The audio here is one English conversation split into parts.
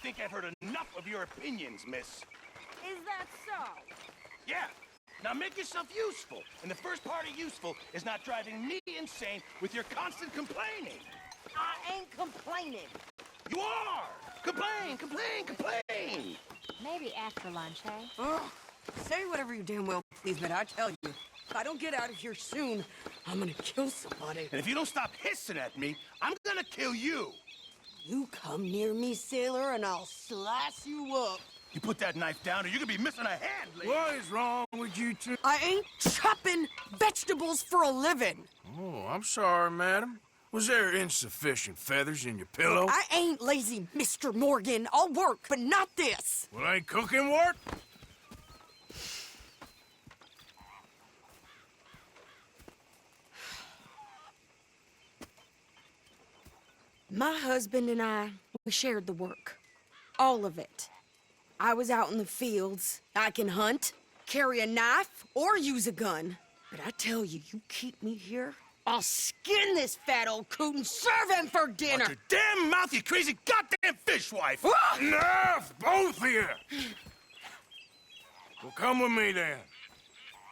think I've heard enough of your opinions, miss. Is that so? Yeah. Now make yourself useful. And the first part of useful is not driving me insane with your constant complaining. I ain't complaining. You are! Complain, complain, complain! Maybe after lunch, hey? Ugh. Say whatever you damn well please, but I tell you, if I don't get out of here soon, I'm gonna kill somebody. And if you don't stop hissing at me, I'm gonna kill you. You come near me, sailor, and I'll slice you up. You put that knife down or you're gonna be missing a hand, lady. What is wrong with you two? I ain't chopping vegetables for a living. Oh, I'm sorry, madam. Was there insufficient feathers in your pillow? I ain't lazy, Mr. Morgan. I'll work, but not this. Well, ain't cooking work? My husband and I, we shared the work. All of it. I was out in the fields. I can hunt, carry a knife, or use a gun. But I tell you, you keep me here, I'll skin this fat old coot and serve him for dinner. Watch your damn mouth, you crazy goddamn fishwife! Enough, both of you! Well, come with me, then.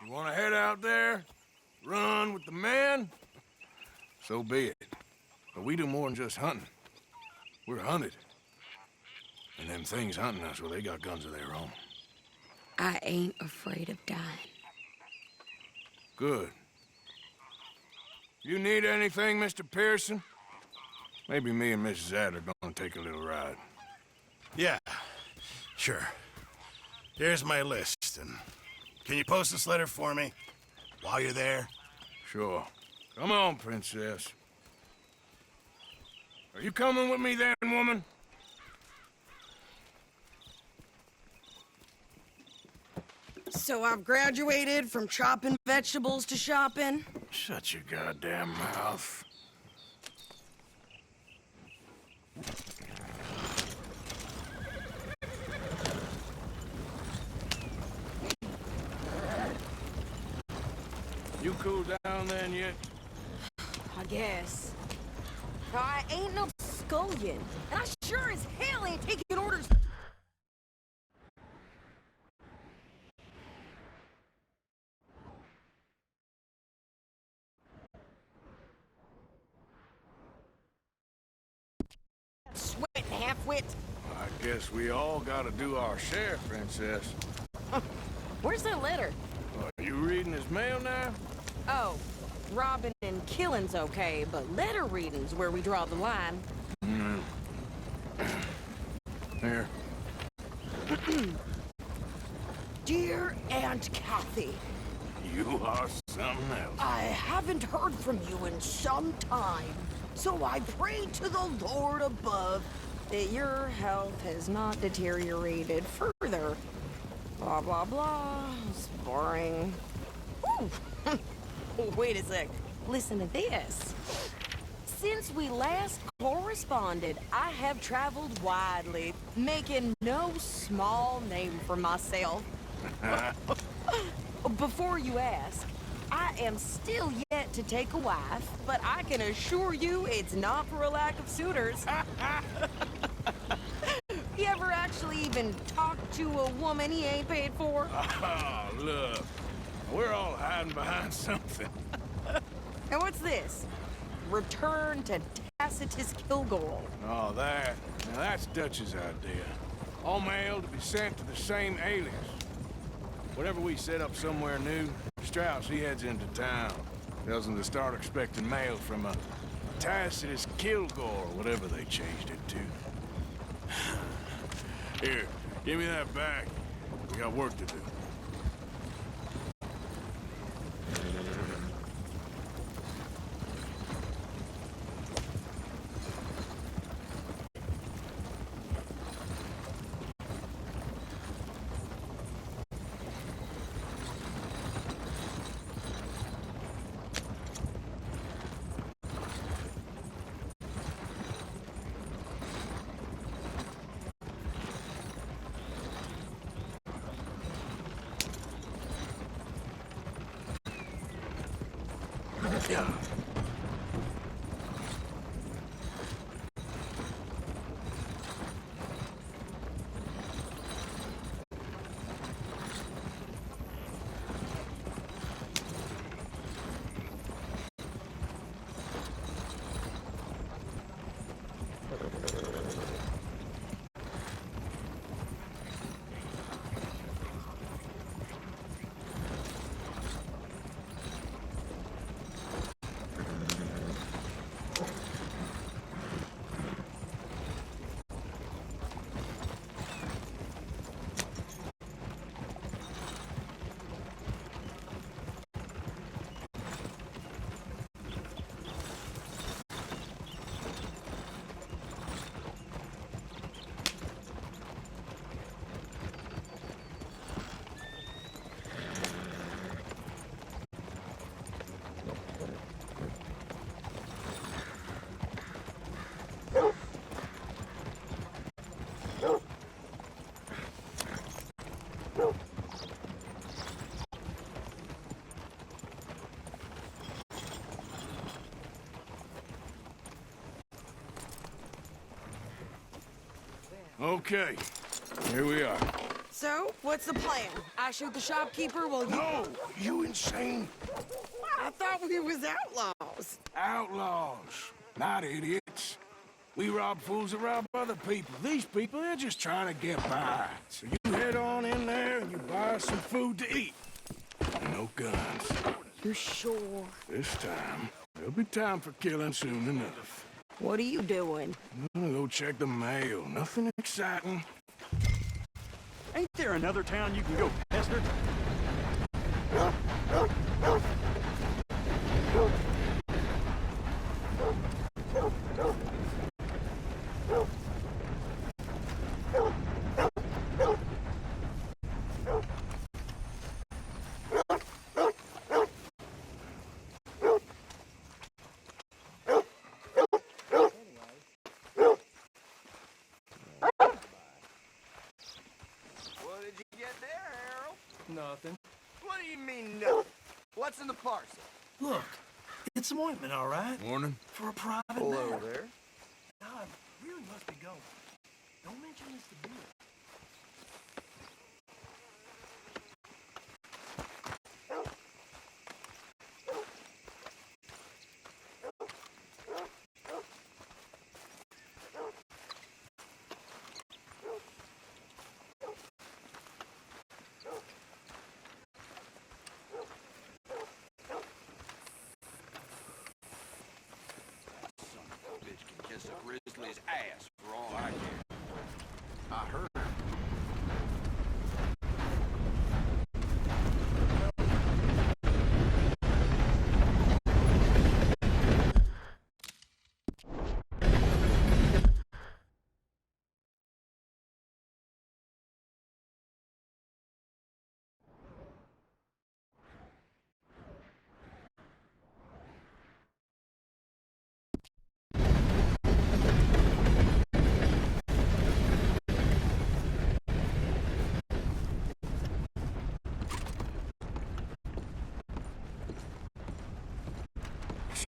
You want to head out there, run with the men? So be it. But we do more than just hunting. We're hunted. And them things hunting us, well, they got guns of their own. I ain't afraid of dying. Good. You need anything, Mr. Pearson? Maybe me and Mrs. Adler are gonna take a little ride. Yeah, sure. Here's my list, and can you post this letter for me while you're there? Sure. Come on, Princess. Are you coming with me then, woman? So I've graduated from chopping vegetables to shopping. Shut your goddamn mouth. You cool down then yet? I guess. I ain't no scullion, and I sure as hell ain't taking orders. Sweating half-wit. I guess we all gotta do our share, Princess. Where's that letter? Are you reading his mail now? Oh, robbing and killing's okay, but letter reading's where we draw the line. Here. Dear Aunt Kathy, You are something else. I haven't heard from you in some time, so I pray to the Lord above that your health has not deteriorated further. Blah, blah, blah. It's boring. Ooh. Wait a sec. Listen to this. Since we last corresponded, I have traveled widely, making no small name for myself. Before you ask, I am still yet to take a wife, but I can assure you it's not for a lack of suitors. You ever actually even talked to a woman he ain't paid for? Oh, look. We're all hiding behind something. And what's this? Return to Tacitus Kilgore. Oh, that. Now, that's Dutch's idea. All mail to be sent to the same alias. Whenever we set up somewhere new, Strauss, he heads into town. Tells them to start expecting mail from a Tacitus Kilgore, whatever they changed it to. Here, give me that back. We got work to do. Yeah. Okay, here we are. So, what's the plan? I shoot the shopkeeper while you... No, you insane? I thought we was outlaws. Outlaws, not idiots. We rob fools that rob other people. These people, they're just trying to get by. So you head on in there and you buy us some food to eat. No guns. You're sure? This time, there'll be time for killing soon enough. What are you doing? I'm gonna go check the mail. Nothing exciting. Ain't there another town you can go pester? What did you get there, Harold? Nothing. What do you mean, no? What's in the parcel? Look, it's some ointment, all right? Morning. For a private Hello matter. there. Now, I really must be going. Don't mention this to Bill. Son of a bitch can kiss a grizzly's ass for all I care. I heard.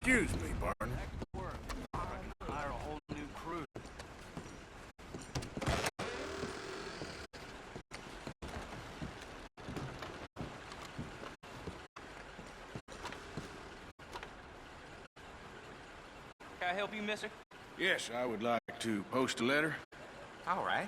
Excuse me, partner. Work. I reckon hire a whole new crew. Can I help you, mister? Yes, I would like to post a letter. All right.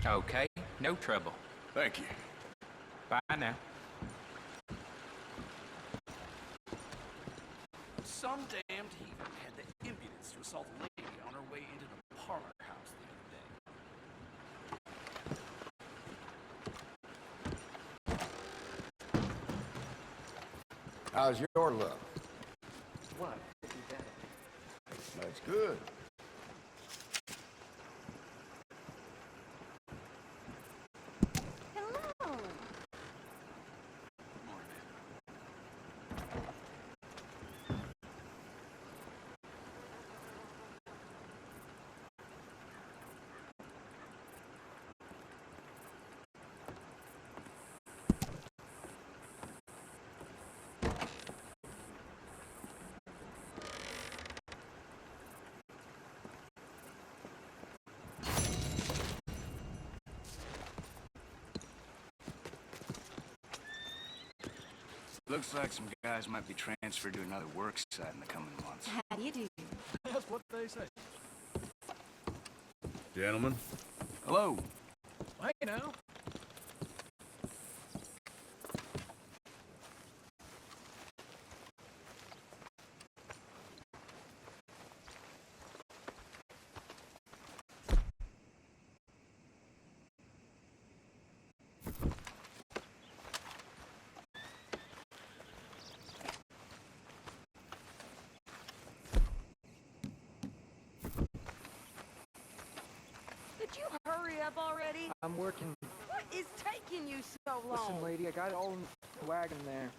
Okay, no trouble. Thank you. Bye now. Some damned heathen had the impudence to assault a lady on her way into the parlor house the other day. How's your luck? What? That's good. Hello. Looks like some guys might be transferred to another work site in the coming months. How do you do? That's what they say. Gentlemen. Hello. Hey now. Could you hurry up already? I'm working. What is taking you so long? Listen, lady, I got it all in the wagon there.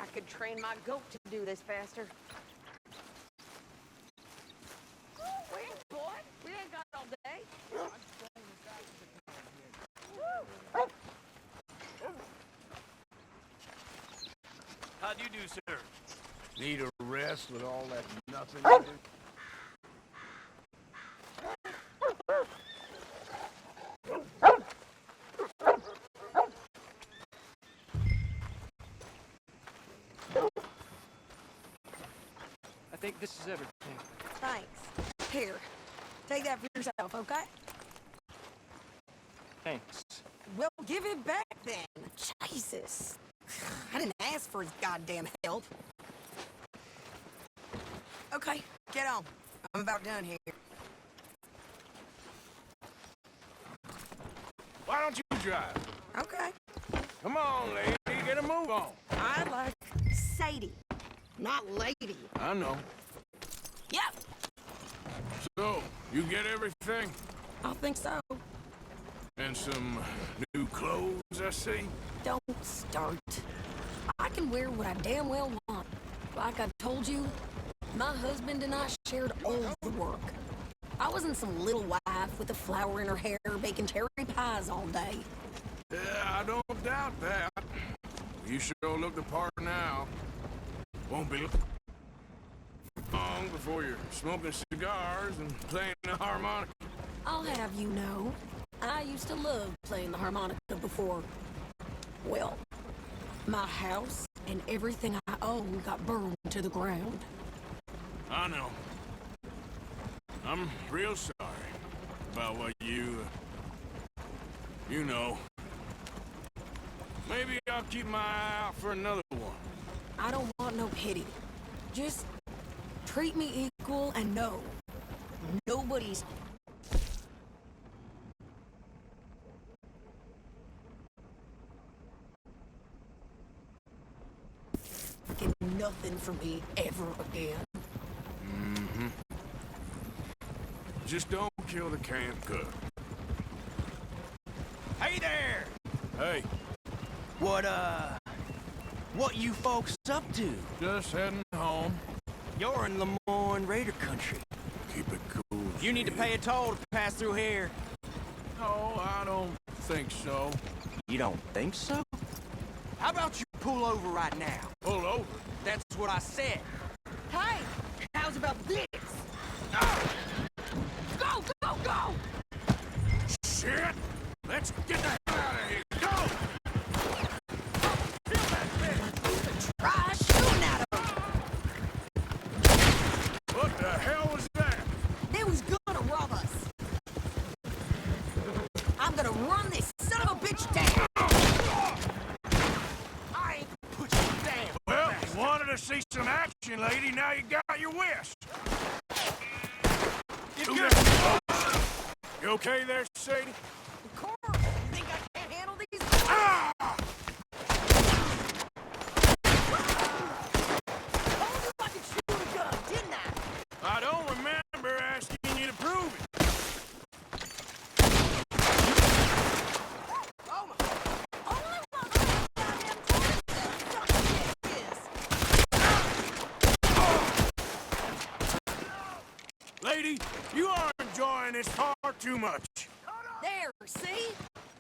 I could train my goat to do this faster. Wait, boy. We ain't got all day. How do you do, sir? Need a rest with all that nothing you do? I think this is everything. Thanks. Here, take that for yourself, okay? Thanks. Well, give it back then. Jesus. I didn't ask for his goddamn help. Okay, get on. I'm about done here. Why don't you drive? Okay. Come on, lady, get a move on. I like Sadie, not lady. I know. Yep, So, you get everything? I think so. And some new clothes, I see? Don't start. I can wear what I damn well want. Like I told you, my husband and I shared all the work. I wasn't some little wife with a flower in her hair baking cherry pies all day. Yeah, I don't doubt that. You sure look the part now. Won't be long before you're smoking cigars and playing the harmonica. I'll have you know, I used to love playing the harmonica before. Well, my house and everything I own got burned to the ground. I know. I'm real sorry about what you know. Maybe I'll keep my eye out for another one. I don't want no pity. Just treat me equal and no. Nobody's... Get nothing from me ever again. Mm-hmm. Just don't kill the camp cook. Hey there! Hey, What you folks up to? just heading home. You're in Lemoyne Raider country. Keep it cool. You need to pay a toll to pass through here. No, I don't think so. You don't think so? How about you pull over right now? Pull over. That's what I said. Hey, how's about this? Go, go, go! Shit! Let's get the hell out of here. Go! Try shooting at him! What the hell was that? They was gonna rob us. I'm gonna run this son of a bitch down. I ain't put you down. Well, you wanted to see some action, lady. Now you got your wish. You okay there, Sadie? Of course. You think I can't handle these? Ah! Told you I could shoot a gun, didn't I? I don't remember asking you to prove it. Oh my. Only one of those goddamn toys that son of a bitch is. Lady, you are enjoying this far too much. There, see?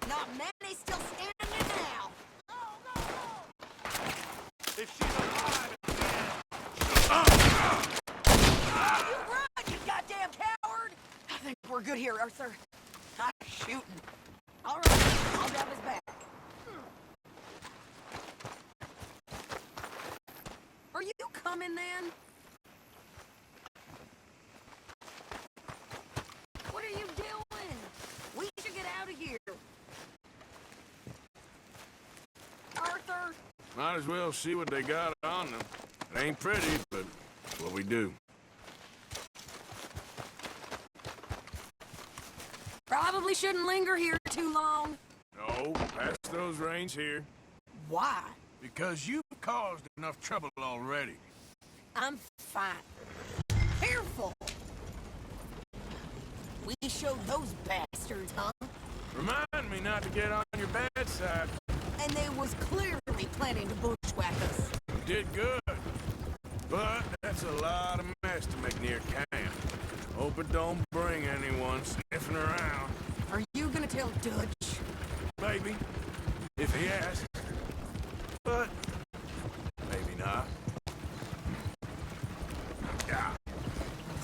Not many still standing now. If she's alive, You run, you goddamn coward! I think we're good here, Arthur. I'm shooting. All right, I'll grab his back. Are you coming then? What are you doing? We should get out of here. Arthur! Might as well see what they got on them. It ain't pretty, but it's what we do. Probably shouldn't linger here too long. No, pass those reins here. Why? Because you've caused enough trouble already. I'm fine. Careful! We showed those bastards, huh? Remind me not to get on your bad side. And they was clearly planning to bushwhack us. You did good. But that's a lot of mess to make near camp. Hope it don't bring anyone sniffing around. Are you gonna tell Dutch? Maybe. If he asks. But maybe not. Yeah.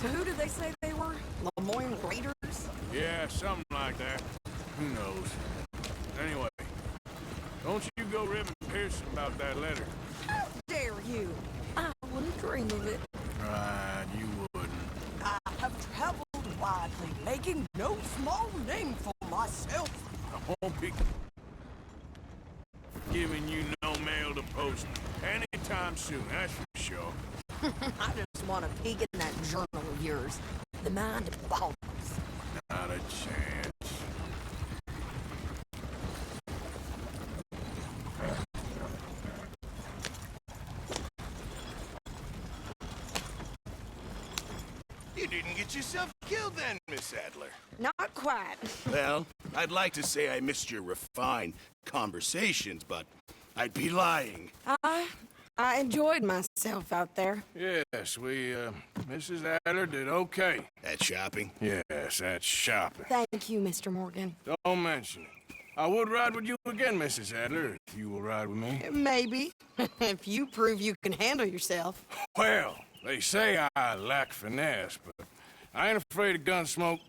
So who did they say they were? Lemoyne Raiders? Yeah, something like that. Who knows? Anyway, don't you go ribbing Pearson about that letter. How dare you? I wouldn't dream of it. Right, you wouldn't. I have traveled widely, making no small name for myself. I won't be giving you no mail to post anytime soon, that's for sure. I just want to peek in that journal of yours. The mind boggles. Not a chance. You didn't get yourself killed then, Miss Adler. Not quite. Well, I'd like to say I missed your refined conversations, but I'd be lying. I enjoyed myself out there. Yes, Mrs. Adler did okay. At shopping? Yes, that's shopping. Thank you, Mr. Morgan. Don't mention it. I would ride with you again, Mrs. Adler, if you will ride with me. Maybe. If you prove you can handle yourself. Well, they say I lack finesse, but I ain't afraid of gun smoke.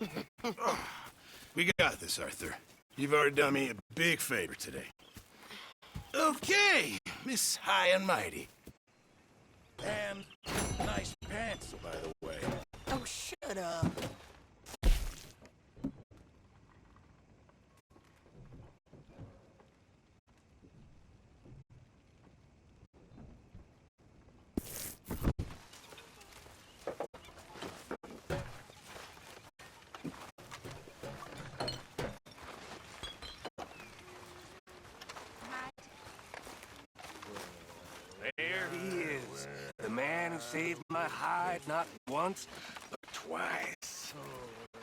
We got this, Arthur. You've already done me a big favor today. Okay, Miss High and Mighty. And nice pants, by the way. Oh, shut up. There he is. The man who saved my hide not once, but twice.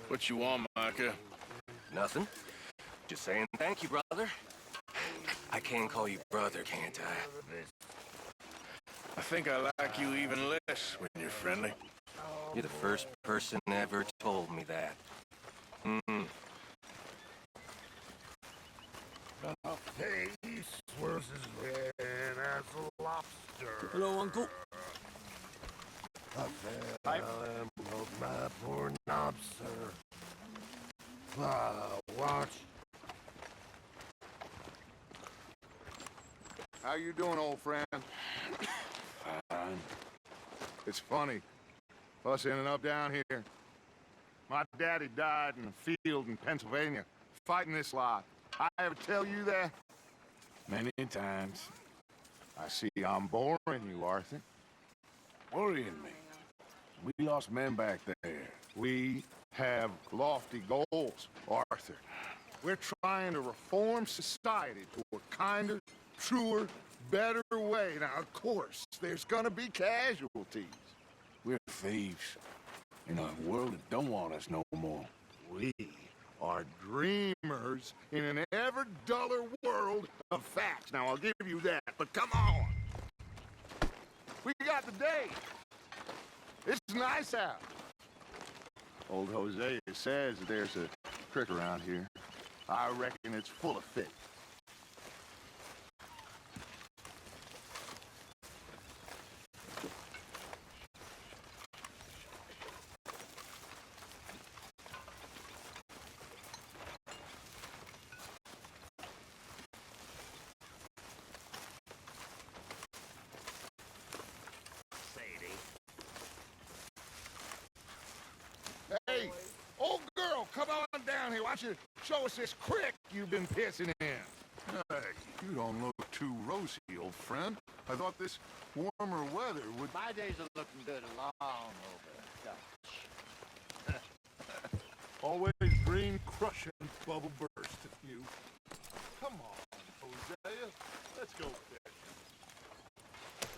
What you want, Micah? Nothing. Just saying thank you, brother. I can call you brother, can't I? I think I like you even less when you're friendly. You're the first person ever told me that. Face was as red as a lobster. Hello, Uncle. I fell and broke my poor knob, sir. Watch. How you doing, old friend? Fine. It's funny. Us ending up down here. My daddy died in a field in Pennsylvania, fighting this lot. I ever tell you that? Many times. I see I'm boring you, Arthur. Worrying me. We lost men back there. We have lofty goals, Arthur. We're trying to reform society to a kinder, truer, better way. Now, of course, there's gonna be casualties. We're thieves. In a world that don't want us no more. We are dreamers in an ever duller world of facts. Now, I'll give you that, but come on. We got the day. It's nice out. Old Jose says that there's a creek around here. I reckon it's full of fish. Hey, old girl, come on down here. Why don't you show us this crick you've been pissing in? Hey, you don't look too rosy, old friend. I thought this warmer weather would... My days are looking good long over Dutch. Always green crushing bubble burst, you. Come on, Hosea. Let's go fishing.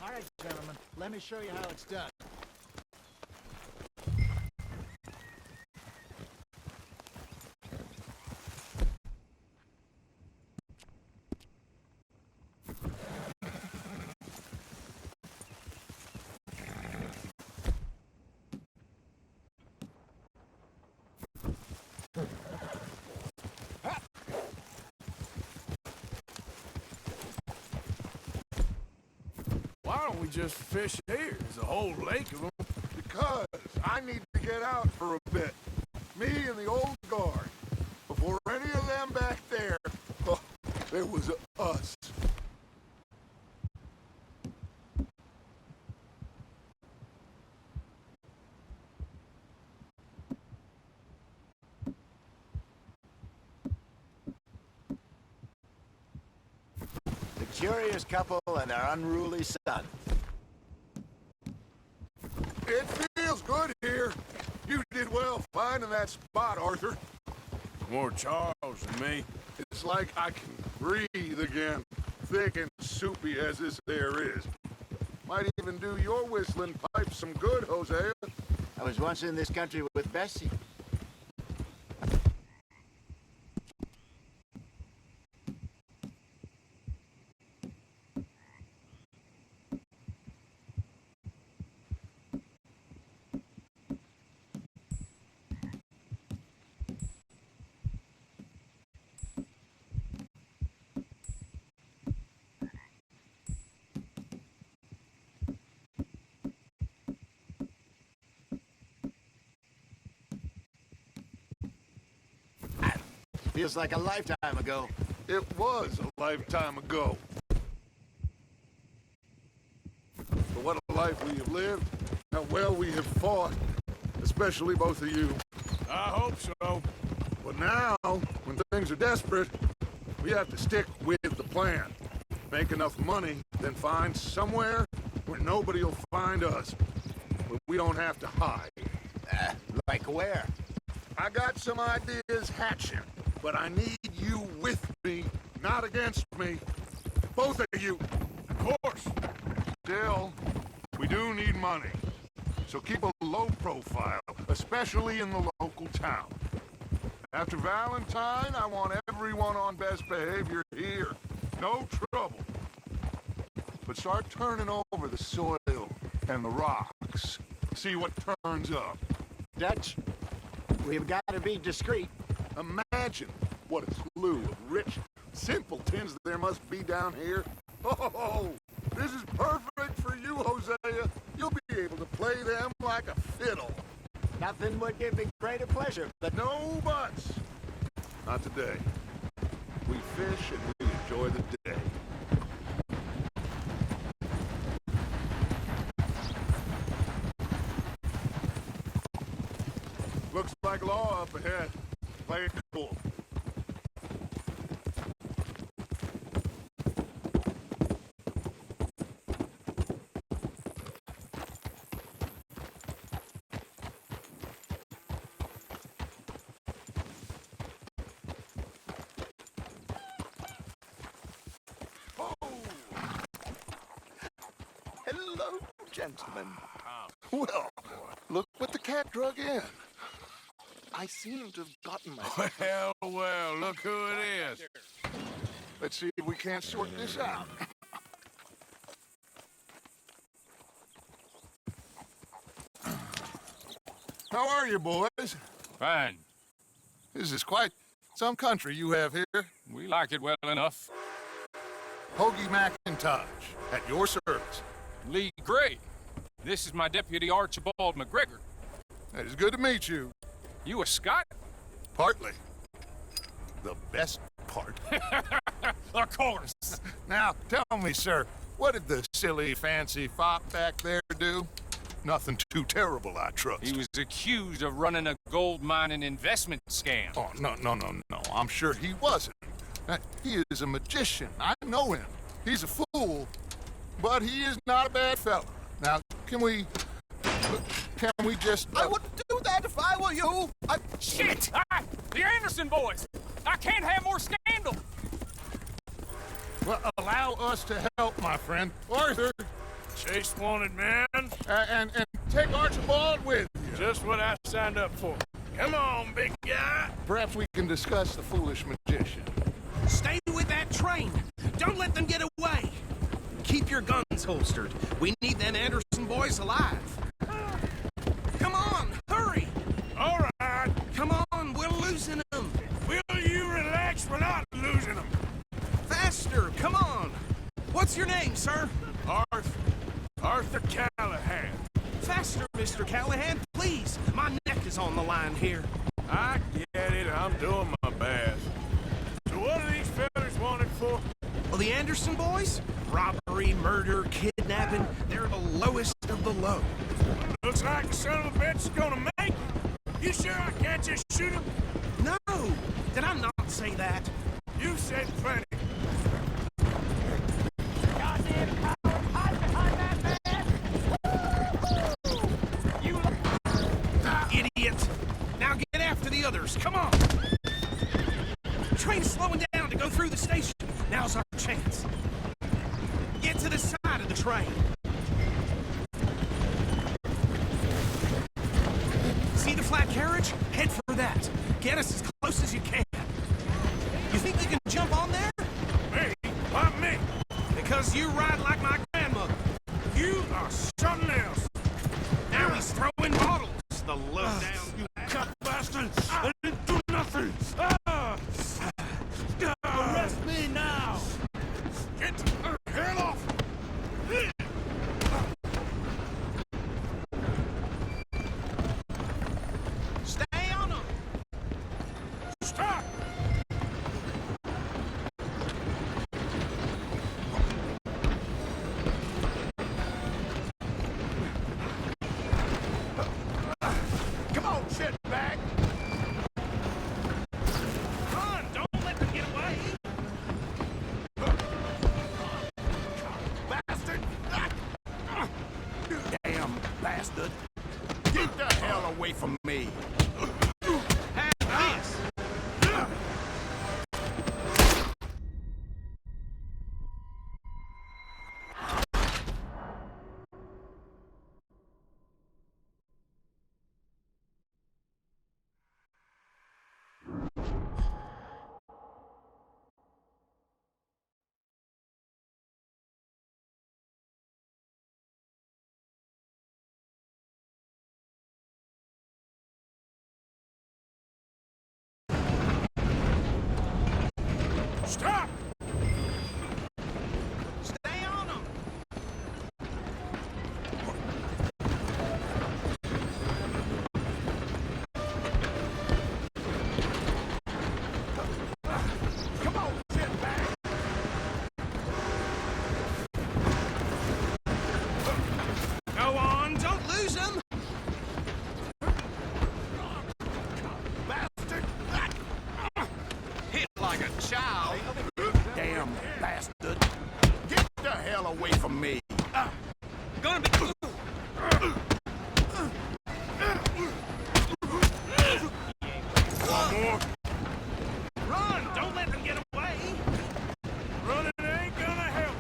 All right, gentlemen, let me show you how it's done. Why don't we just fish here? There's a whole lake of them. Because I need to get out for a bit. Me and the old guard. Before any of them back there, oh, there was us. The curious couple and their unruly son. It feels good here. You did well finding that spot, Arthur. More Charles than me. It's like I can breathe again. Thick and soupy as this air is. Might even do your whistling pipe some good, Hosea. I was once in this country with Bessie. Feels like a lifetime ago. It was a lifetime ago. But what a life we have lived. How well we have fought. Especially both of you. I hope so. But now, when things are desperate, we have to stick with the plan. Make enough money, then find somewhere where nobody will find us. Where we don't have to hide. Like where? I got some ideas hatching. But I need you with me, not against me. Both of you. Of course. Still, we do need money. So keep a low profile, especially in the local town. After Valentine, I want everyone on best behavior here. No trouble. But start turning over the soil and the rocks. See what turns up. Dutch, we've got to be discreet. Imagine what a slew of rich simpletons there must be down here. Oh, this is perfect for you, Hosea. You'll be able to play them like a fiddle. Nothing would give me greater pleasure, but... No buts. Not today. We fish and we enjoy the day. Looks like law up ahead. Play it cool. Hello, gentlemen. Well, look what the cat drug in. I seem to have gotten my... Well, look who it is. Let's see if we can't sort this out. How are you, boys? Fine. This is quite some country you have here. We like it well enough. Hoagie McIntosh, at your service. Lee Gray. This is my deputy Archibald McGregor. It is good to meet you. You a Scot? Partly. The best part. Of course. Now, tell me, sir, what did the silly, fancy fop back there do? Nothing too terrible, I trust. He was accused of running a gold mining investment scam. Oh, no. I'm sure he wasn't. He is a magician. I know him. He's a fool, but he is not a bad fellow. Now, can we just... I wouldn't do that if I were you! Shit! The Anderson boys! I can't have more scandal! Well, allow us to help, my friend. Arthur! Chase wanted man. And take Archibald with you. Just what I signed up for. Come on, big guy. Perhaps we can discuss the foolish magician. Stay with that train! Don't let them get away! Keep your guns holstered. We need them Anderson boys alive. Come on, hurry! All right. Come on, we'll lose him What's your name, sir? Arthur Callahan. Faster, Mr. Callahan, please. My neck is on the line here. I get it. I'm doing my best. So what are these fellas wanted for? Well, the Anderson boys? Robbery, murder, kidnapping. They're the lowest of the low. Looks like the son of a bitch is gonna make it. You sure I can't just shoot him? No! Did I not say that? You said plenty. Idiot! Now get after the others, come on! The train's slowing down to go through the station. Now's our chance. Get to the side of the train. See the flat carriage? Head for that. Get us as close as you can. You think you can jump on there? Me? Why me? Because you ride like my grandmother. You are something else. Now he's throwing bottles, the low-down... You cut bastard! I didn't do nothing! Arrest me now! Get the hell off! Stay on him! Stop! Come on, shitbag! Run! Don't let them get away! Bastard! Damn bastard! Get the hell away from me! Have this! Stop! Stay on him! Come on, shitbag! Go on, don't lose him! Bastard! Hit like a child! Damn bastard! Get the hell away from me! Gonna be... One more. Run! Don't let them get away! Running ain't gonna help.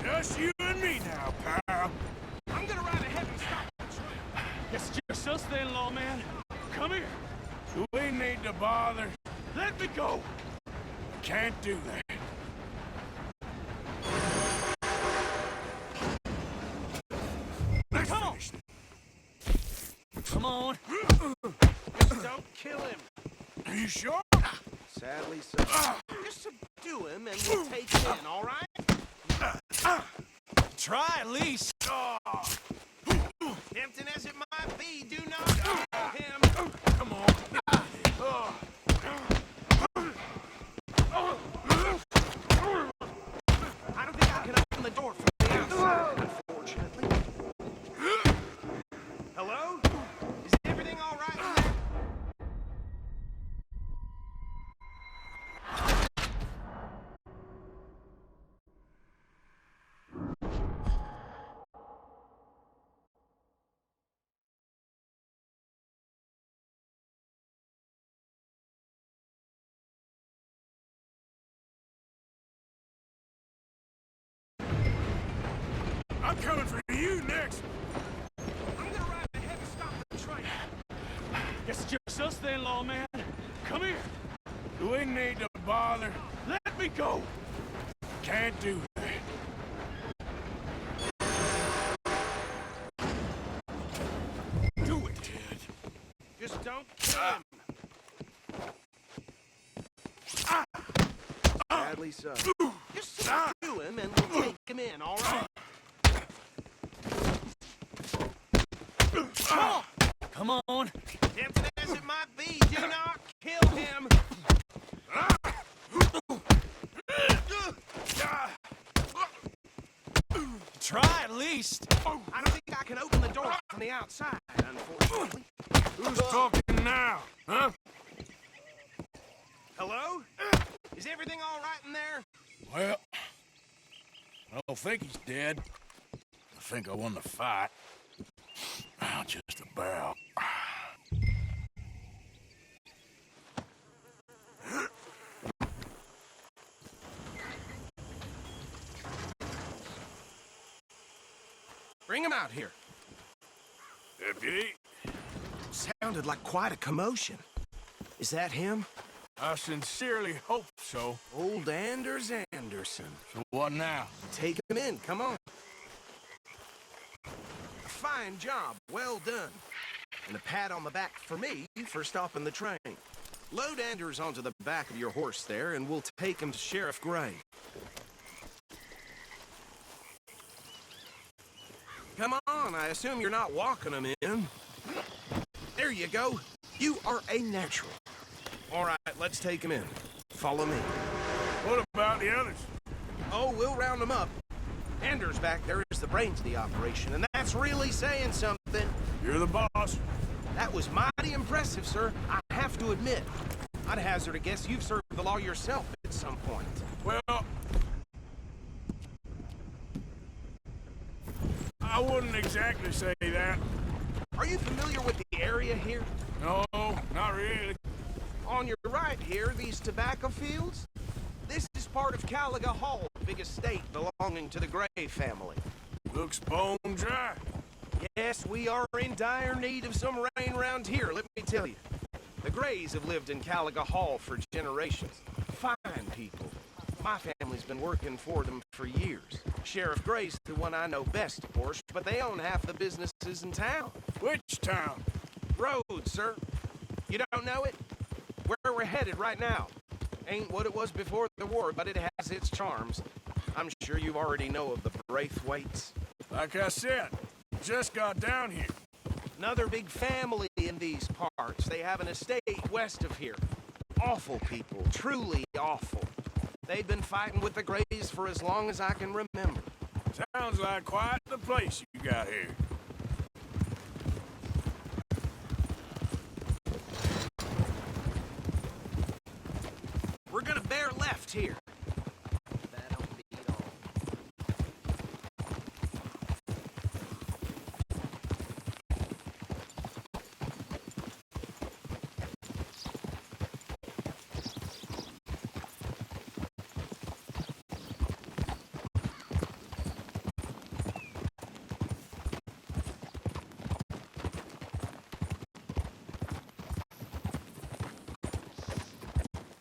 Just you and me now, pal. I'm gonna ride ahead and stop the train. It's just us then, lawman. Come here. Do we need to bother? Let me go. Can't do that. Let's finish this. Come on. Just don't kill him. Are you sure? Sadly, so. Just subdue him and we'll take him in, all right? Try at least. Tempting as it might be, do not kill him. Come on. I don't think I can open the door from the outside, unfortunately. Hello? Is everything all right in there? I'm coming for you next. I'm gonna ride ahead and stop the train. It's just us then, lawman. Come here. Do we need to bother? Let me go. Can't do that. Do it, Ted. Just don't kill him. so. Just sit to him and we'll take him in, all right? Come on. Tempting as it might be, do not kill him. Try at least. I don't think I can open the door from the outside, unfortunately. Who's talking now, huh? Hello? Is everything all right in there? Well, I don't think he's dead. I think I won the fight. Oh, just about. Bring him out here. Deputy? Sounded like quite a commotion. Is that him? I sincerely hope so. Old Anders Anderson. So what now? Take him in, come on. Fine job, well done. And a pat on the back for me for stopping the train. Load Anders onto the back of your horse there, and we'll take him to Sheriff Gray. Come on, I assume you're not walking him in. There you go. You are a natural. All right, let's take him in. Follow me. What about the others? Oh, we'll round them up. Anders back there is the brains of the operation, and that's really saying something. You're the boss. That was mighty impressive, sir. I have to admit. I'd hazard a guess you've served the law yourself at some point. Well, I wouldn't exactly say that. Are you familiar with the area here? No, not really. On your right here, these tobacco fields? This is part of Caliga Hall, big estate belonging to the Gray family. Looks bone dry. Yes, we are in dire need of some rain around here, let me tell you. The Grays have lived in Caliga Hall for generations. Fine people. My family's been working for them for years. Sheriff Gray's the one I know best, of course, but they own half the businesses in town. Which town? Road, sir. You don't know it? Where we're headed right now. Ain't what it was before the war, but it has its charms. I'm sure you already know of the Braithwaites. Like I said, just got down here. Another big family in these parts. They have an estate west of here. Awful people, truly awful. They've been fighting with the Grays for as long as I can remember. Sounds like quite the place you got here. We're gonna bear left here. That'll be all.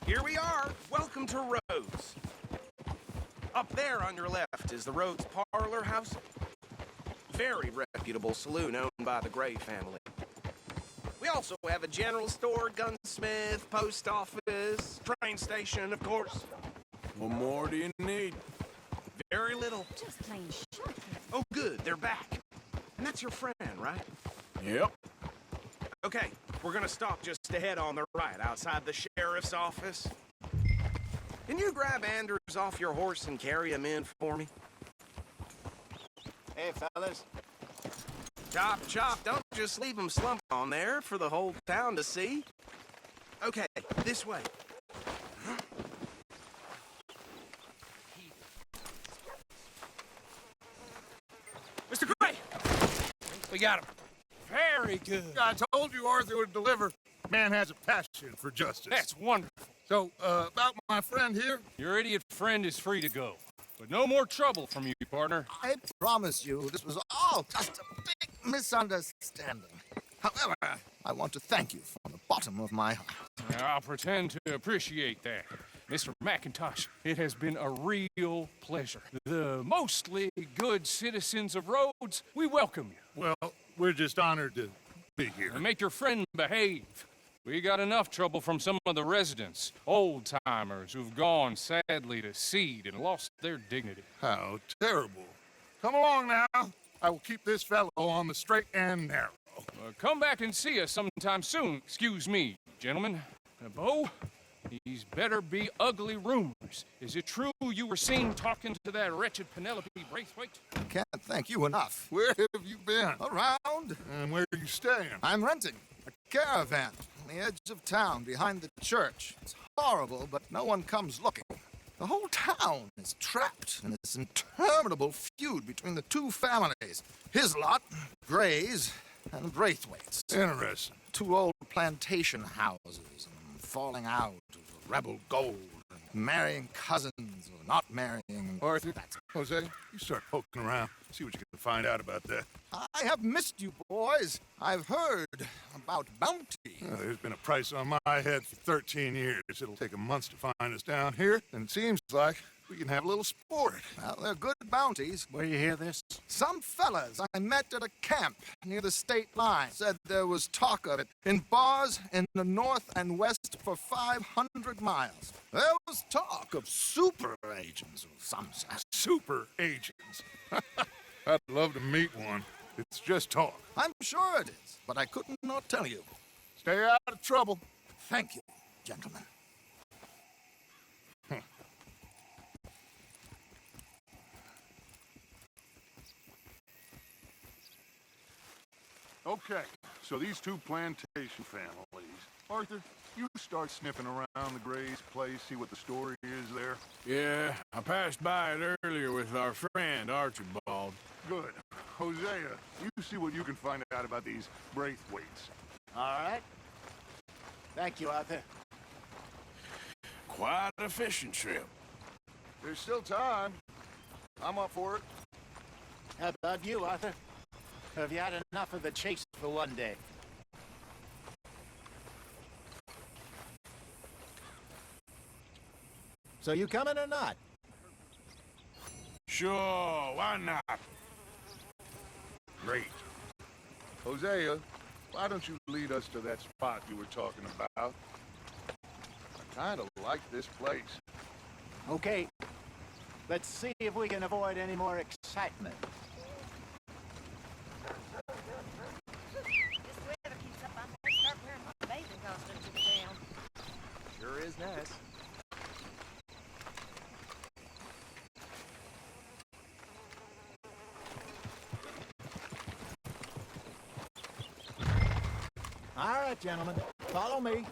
Here we are. Welcome to Rhodes. Up there on your left is the Rhodes Parlor House. Very reputable saloon owned by the Gray family. We also have a general store, gunsmith, post office, train station, of course. What more do you need? Very little. Just plain shut. Oh, good. They're back. And that's your friend, right? Yep. Okay, we're gonna stop just ahead on the right, outside the sheriff's office. Can you grab Anders off your horse and carry him in for me? Hey, fellas. Chop, chop, don't just leave him slumped on there for the whole town to see. Okay, this way. Mr. Gray! We got him. Very good. I told you Arthur would deliver. Man has a passion for justice. That's wonderful. So, about my friend here? Your idiot friend is free to go. But no more trouble from you, partner. I promise you this was all just a big misunderstanding. However, I want to thank you from the bottom of my heart. I'll pretend to appreciate that. Mr. McIntosh, it has been a real pleasure. The mostly good citizens of Rhodes, we welcome you. Well, we're just honored to be here. And make your friend behave. We got enough trouble from some of the residents, old-timers who've gone sadly to seed and lost their dignity. How terrible. Come along now. I will keep this fellow on the straight and narrow. Come back and see us sometime soon. Excuse me, gentlemen. Bo, these better be ugly rumors. Is it true you were seen talking to that wretched Penelope Braithwaite? I can't thank you enough. Where have you been? Around. And where are you staying? I'm renting a caravan on the edge of town behind the church. It's horrible, but no one comes looking. The whole town is trapped in this interminable feud between the two families. His lot, Gray's, and Braithwaite's. Interesting. Two old plantation houses, and falling out of rebel gold, and marrying cousins or not marrying. Arthur, Jose, you start poking around. See what you can find out about that. I have missed you, boys. I've heard about bounty. There's been a price on my head for 13 years. It'll take a month to find us down here, and it seems like we can have a little sport. Well, they're good bounties. Where you hear this? Some fellas I met at a camp near the state line said there was talk of it in bars in the north and west for 500 miles. There was talk of super agents of some sort. Super agents. I'd love to meet one. It's just talk. I'm sure it is, but I couldn't not tell you. Stay out of trouble. Thank you, gentlemen. Okay, so these two plantation families. Arthur, you start sniffing around the Gray's place, see what the story is there. Yeah, I passed by it earlier with our friend, Archibald. Good. Hosea, you see what you can find out about these Braithwaites. All right. Thank you, Arthur. Quite a fishing trip. There's still time. I'm up for it. How about you, Arthur? Have you had enough of the chase for one day? So you coming or not? Sure, why not? Great. Hosea, why don't you lead us to that spot you were talking about? I kind of like this place. Okay. Let's see if we can avoid any more excitement. This weather keeps up, I might start wearing my bathing costume to the town. Sure is nice. All right, gentlemen. Follow me.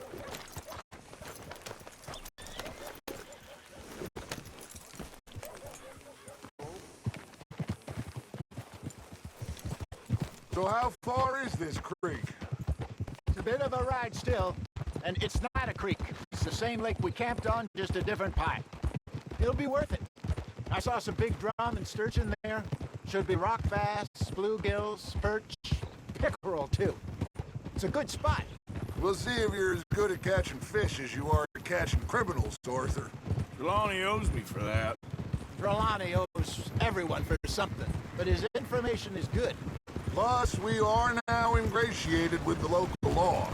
So how far is this creek? It's a bit of a ride still, and it's not a creek. It's the same lake we camped on, just a different pipe. It'll be worth it. I saw some big drum and sturgeon there. Should be rock bass, bluegills, perch, pickerel, too. It's a good spot. We'll see if you're as good at catching fish as you are at catching criminals, Arthur. Trelawney owes me for that. Trelawney owes everyone for something, but his information is good. Plus, we are now ingratiated with the local law.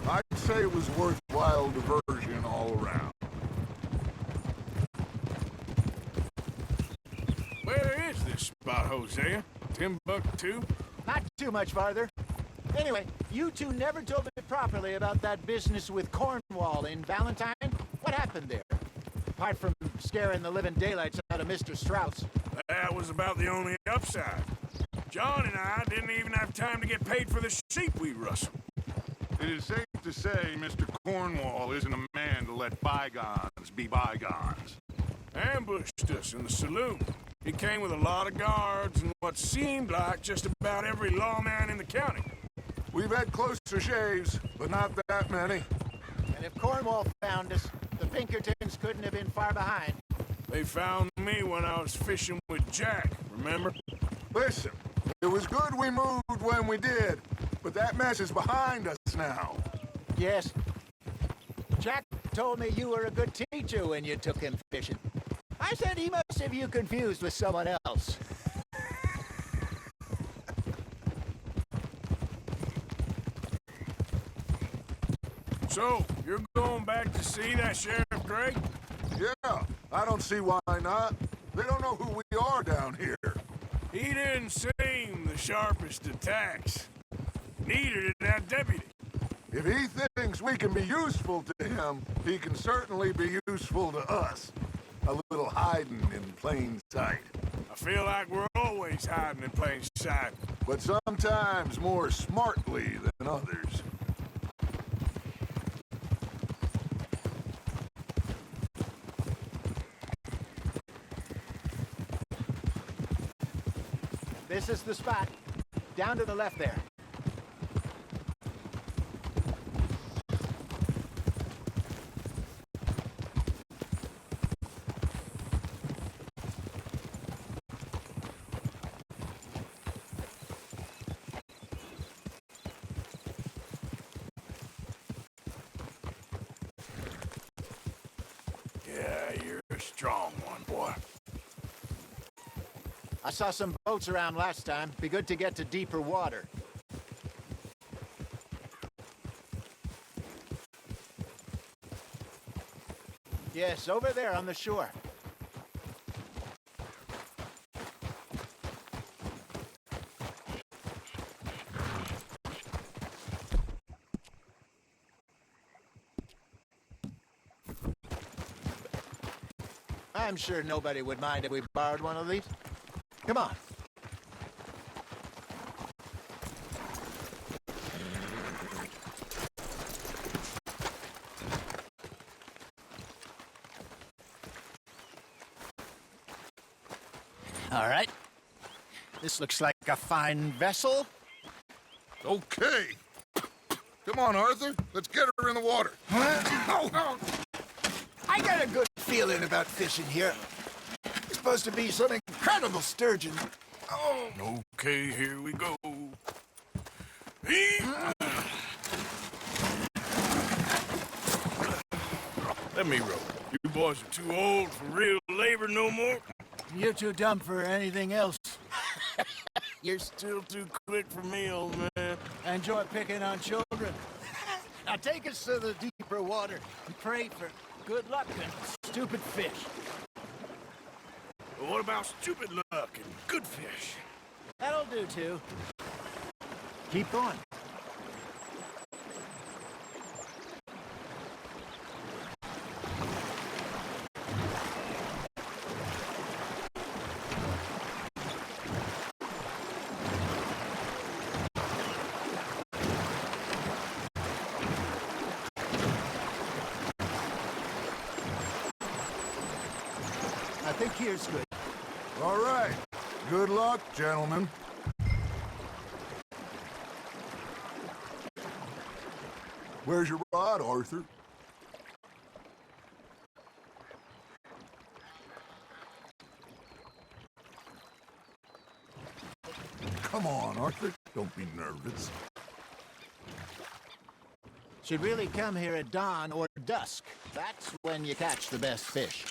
I'd say it was worthwhile diversion all around. Where is this spot, Hosea? Timbuktu? Not too much farther. Anyway, you two never told me properly about that business with Cornwall in Valentine. What happened there? Apart from scaring the living daylights out of Mr. Strauss. That was about the only upside. John and I didn't even have time to get paid for the sheep we rustled. It is safe to say Mr. Cornwall isn't a man to let bygones be bygones. Ambushed us in the saloon. He came with a lot of guards and what seemed like just about every lawman in the county. We've had closer shaves, but not that many. And if Cornwall found us, the Pinkertons couldn't have been far behind. They found me when I was fishing with Jack, remember? Listen, it was good we moved when we did, but that mess is behind us now. Yes. Jack told me you were a good teacher when you took him fishing. I said he must have you confused with someone else. So, you're going back to see that Sheriff Gray? Yeah, I don't see why not. They don't know who we are down here. He didn't seem the sharpest attacks. Neither did that deputy. If he thinks we can be useful to him, he can certainly be useful to us. A little hiding in plain sight. I feel like we're always hiding in plain sight. But sometimes more smartly than others. This is the spot. Down to the left there. Yeah, you're a strong one, boy. I saw some boats around last time. Be good to get to deeper water. Yes, over there on the shore. I'm sure nobody would mind if we borrowed one of these. Come on. All right. This looks like a fine vessel. Okay. Come on, Arthur. Let's get her in the water. Oh. I got a good feeling about fishing here. It's supposed to be some incredible sturgeon. Oh. Okay, here we go. Let me row. You boys are too old for real labor no more. You're too dumb for anything else. You're still too quick for me, old man. I enjoy picking on children. Now take us to the deeper water and pray for good luck and stupid fish. But what about stupid luck and good fish? That'll do, too. Keep going. I think here's good. All right. Good luck, gentlemen. Where's your rod, Arthur? Come on, Arthur. Don't be nervous. Should really come here at dawn or dusk. That's when you catch the best fish.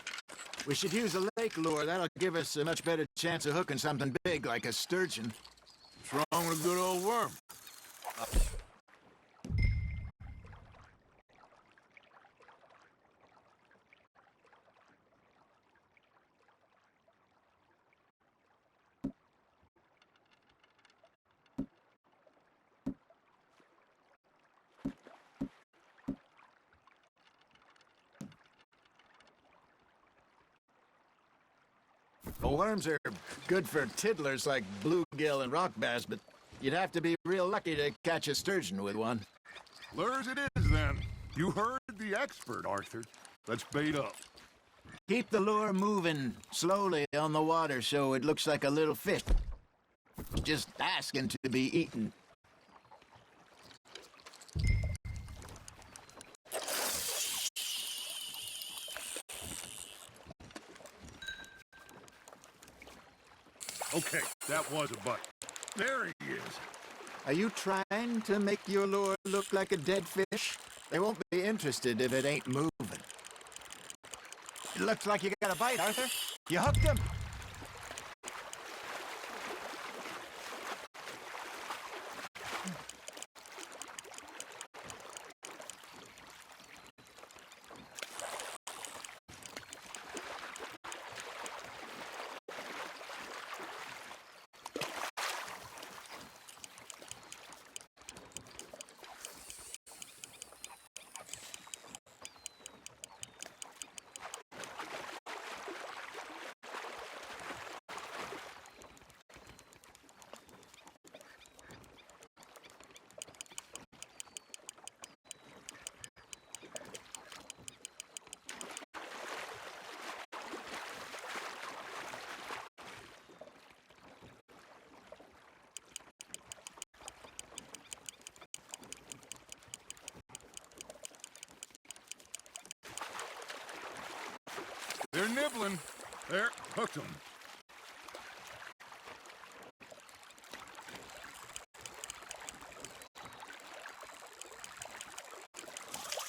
We should use a lake lure. That'll give us a much better chance of hooking something big like a sturgeon. What's wrong with a good old worm? Worms are good for tiddlers like bluegill and rock bass, but you'd have to be real lucky to catch a sturgeon with one. Lures it is, then. You heard the expert, Arthur. Let's bait up. Keep the lure moving slowly on the water so it looks like a little fish. Just asking to be eaten. Okay, that was a butt. There he is. Are you trying to make your lure look like a dead fish? They won't be interested if it ain't moving. It looks like you got a bite, Arthur. You hooked him. They're nibbling. There, hooked them.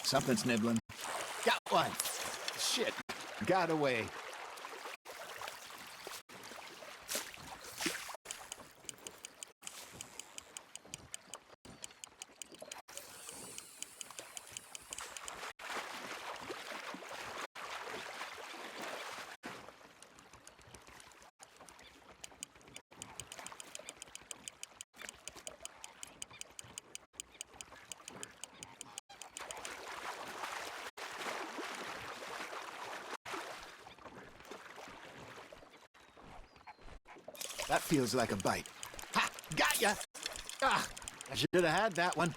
Something's nibbling. Got one. Shit. Got away. That feels like a bite. Ha! Got ya! Ah! I should have had that one.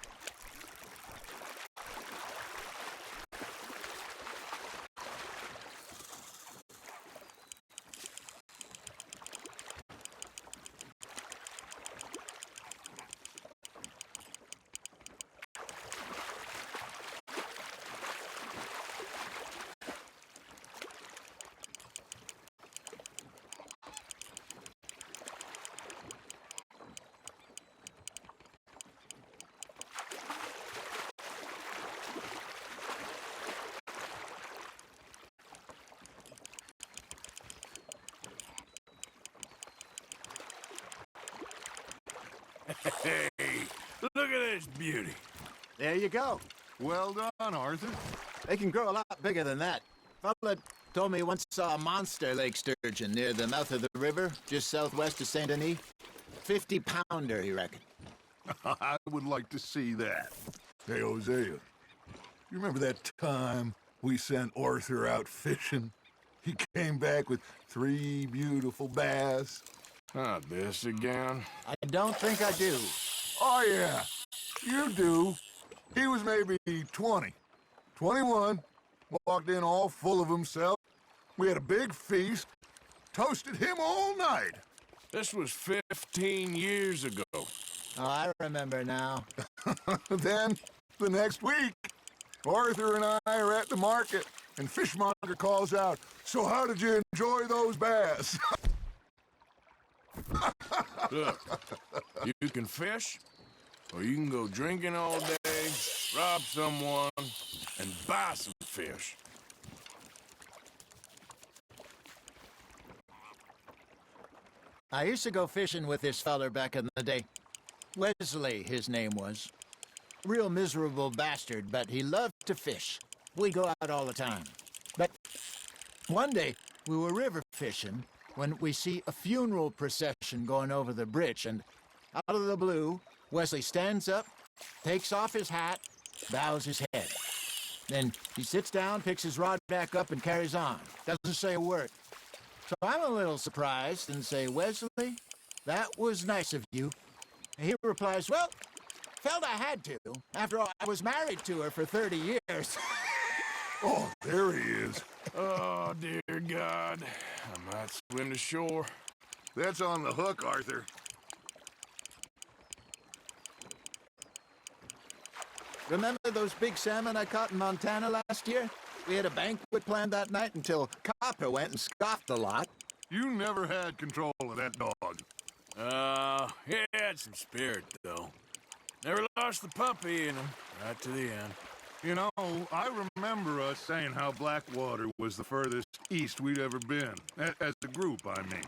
Hey, look at this beauty. There you go. Well done, Arthur. They can grow a lot bigger than that. Fella told me he once saw a monster lake sturgeon near the mouth of the river, just southwest of Saint Denis. 50-pounder, he reckoned. I would like to see that. Hey, Hosea, you remember that time we sent Arthur out fishing? He came back with 3 beautiful bass. Not this again. I don't think I do. Oh, yeah, you do. He was maybe 20, 21, walked in all full of himself. We had a big feast, toasted him all night. This was 15 years ago. Oh, I remember now. Then, the next week, Arthur and I are at the market, and Fishmonger calls out, "So how did you enjoy those bass?" Look, you can fish, or you can go drinking all day, rob someone, and buy some fish. I used to go fishing with this feller back in the day. Wesley, his name was. Real miserable bastard, but he loved to fish. We go out all the time. But one day, we were river fishing when we see a funeral procession going over the bridge, and out of the blue, Wesley stands up, takes off his hat, bows his head. Then he sits down, picks his rod back up, and carries on. Doesn't say a word. So I'm a little surprised and say, "Wesley, that was nice of you." And he replies, "Well, felt I had to. After all, I was married to her for 30 years. Oh, there he is. Oh, dear God. I might swim to shore. That's on the hook, Arthur. Remember those big salmon I caught in Montana last year? We had a banquet planned that night until Copper went and scoffed the lot. You never had control of that dog. He had some spirit, though. Never lost the puppy in him, right to the end. You know, I remember us saying how Blackwater was the furthest east we'd ever been. As a group, I mean.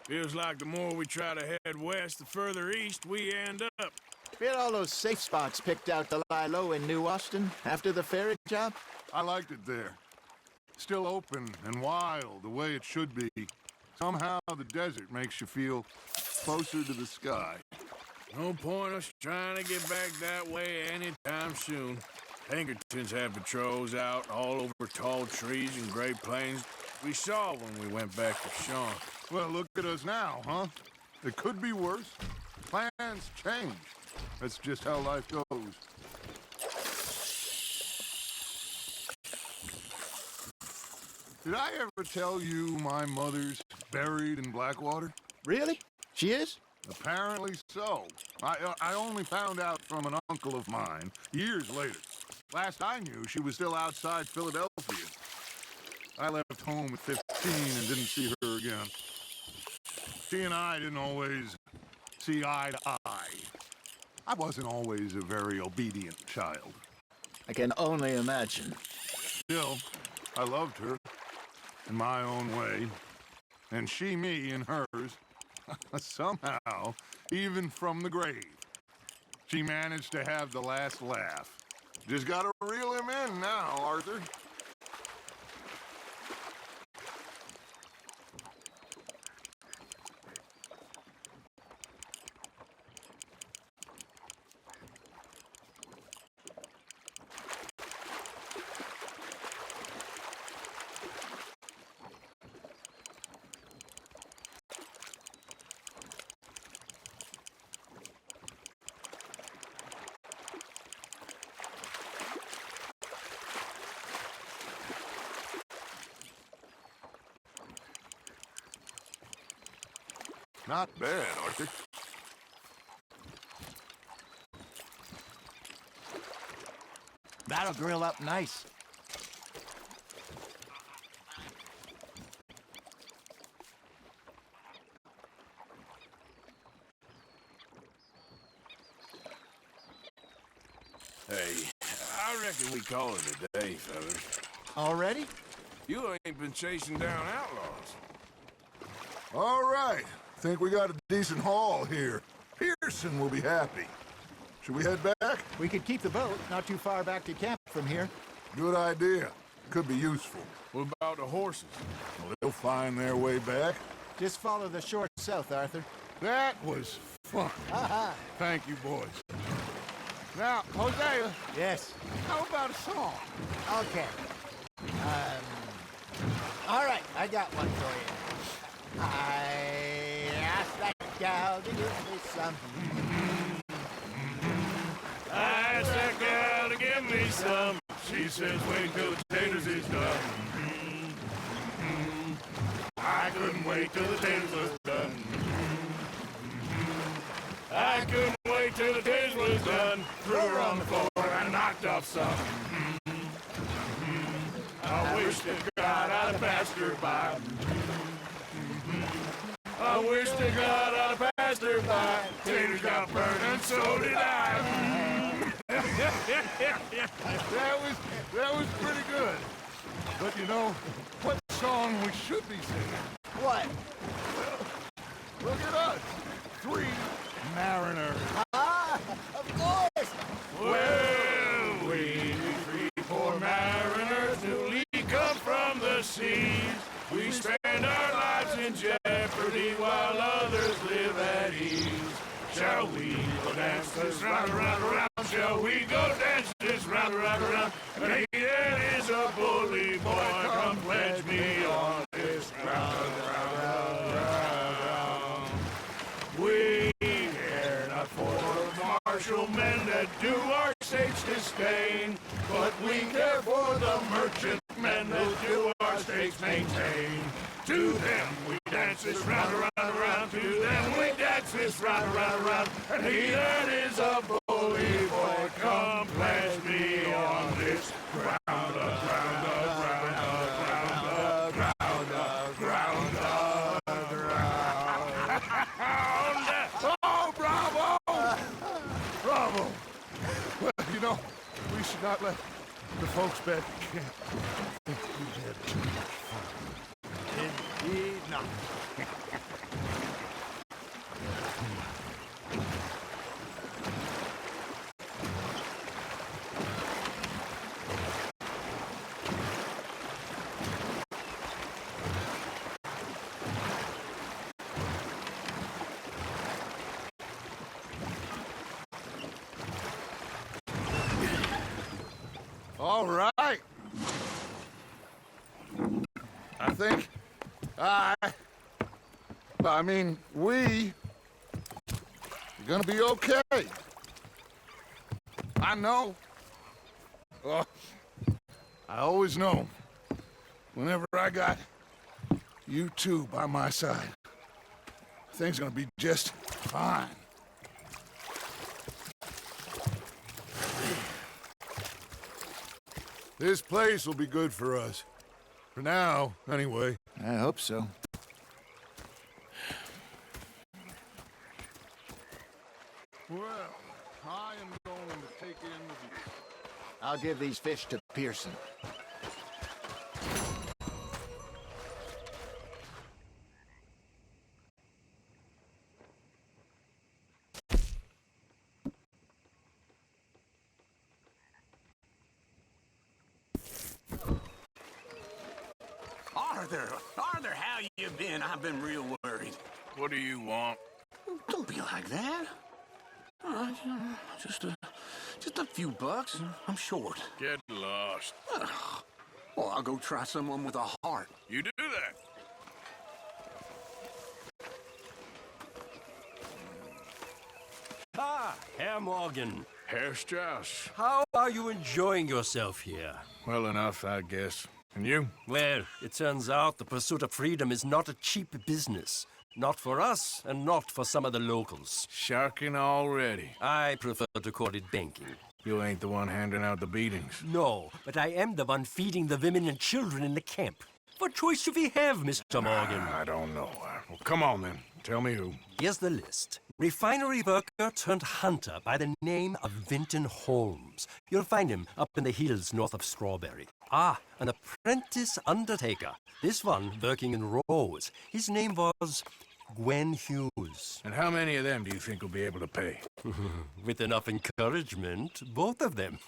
Feels like the more we try to head west, the further east we end up. We had all those safe spots picked out to lie low in New Austin after the ferry job. I liked it there. Still open and wild, the way it should be. Somehow the desert makes you feel closer to the sky. No point us trying to get back that way anytime soon. Pinkertons have patrols out all over tall trees and Great Plains. We saw when we went back to Sean. Well, look at us now, huh? It could be worse. Plans change. That's just how life goes. Did I ever tell you my mother's buried in Blackwater? Really? She is? Apparently so. I only found out from an uncle of mine years later. Last I knew, she was still outside Philadelphia. I left left home at 15 and didn't see her again. She and I didn't always see eye to eye. I wasn't always a very obedient child. I can only imagine. Still, I loved her in my own way, and she me in hers. Somehow, even from the grave, she managed to have the last laugh. Just gotta reel him in now, Arthur. Not bad, Arthur. That'll grill up nice. Hey, I reckon we call it a day, fellas. Already? You ain't been chasing down outlaws. All right. Think we got a decent haul here. Pearson will be happy. Should we head back? We could keep the boat not too far back to camp from here. Good idea. Could be useful. What about the horses? Well, they'll find their way back. Just follow the shore south, Arthur. That was fun. Thank you, boys. Now, Hosea. Yes. How about a song? Okay. All right, I got one for you. I asked that gal to give me some. I asked that gal to give me some. She says wait till the taters is done. I couldn't wait till the taters was done. I couldn't wait till the taters was done. Threw her on the floor and knocked off some. I wish to God I'd have passed her by. I wish to God I'd have passed her by. Taters got burned and so did I. That was pretty good. But you know, what song we should be singing? What? Well, look at us. 3 mariners. Ah, of course. Well, we 3 poor mariners newly come from the seas. We spend our lives in jeopardy while others live at ease. Shall we go dance this round, around, around? Shall we go dance this round, around, around? And it is a bully boy, come pledge me on this ground, ground. We care not for martial men that do our states disdain, but we care for the merchant men that do our states maintain. To them we dance this round, around, around. To them we dance this round, around, around. And he that is a bully boy, come pledge me on this ground, ground, ground, ground, ground, ground, ground. Oh, bravo! Bravo! Well, you know, we should not let the folks back at camp think we had too much fun. Indeed not. All right. I think we are gonna be okay. I know. Oh, I always know. Whenever I got you two by my side, things are gonna be just fine. This place will be good for us. For now, anyway. I hope so. Well, I am going to take in the view. I'll give these fish to Pearson. Arthur, how you been? I've been real worried. What do you want? Don't be like that. Just a few bucks. I'm short. Get lost. Well, I'll go try someone with a heart. You do that. Ah, Herr Morgan. Herr Strauss. How are you enjoying yourself here? Well enough, I guess. And you? Well, it turns out the pursuit of freedom is not a cheap business. Not for us, and not for some of the locals. Sharking already. I prefer to call it banking. You ain't the one handing out the beatings. No, but I am the one feeding the women and children in the camp. What choice do we have, Mr. Morgan? I don't know. Well, come on then. Tell me who. Here's the list. Refinery worker turned hunter by the name of Vinton Holmes. You'll find him up in the hills north of Strawberry. Ah, an apprentice undertaker. This one working in Rose. His name was Gwen Hughes. And how many of them do you think will be able to pay? With enough encouragement, both of them.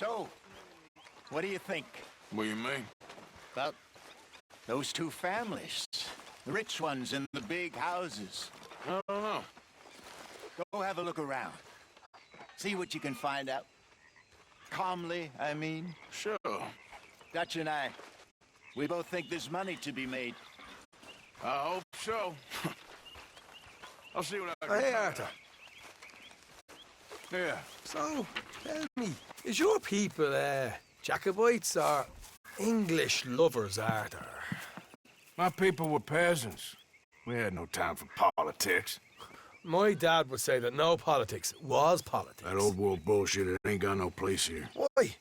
So, what do you think? What do you mean? About those two families. The rich ones in the big houses. I don't know. Go have a look around. See what you can find out. Calmly, I mean. Sure. Dutch and I, we both think there's money to be made. I hope so. I'll see what I can Hey, find Arthur. out. Yeah. So, tell me, is your people, Jacobites or English lovers, Arthur? My people were peasants. We had no time for politics. My dad would say that no politics was politics. That old world bullshit, it ain't got no place here. Why?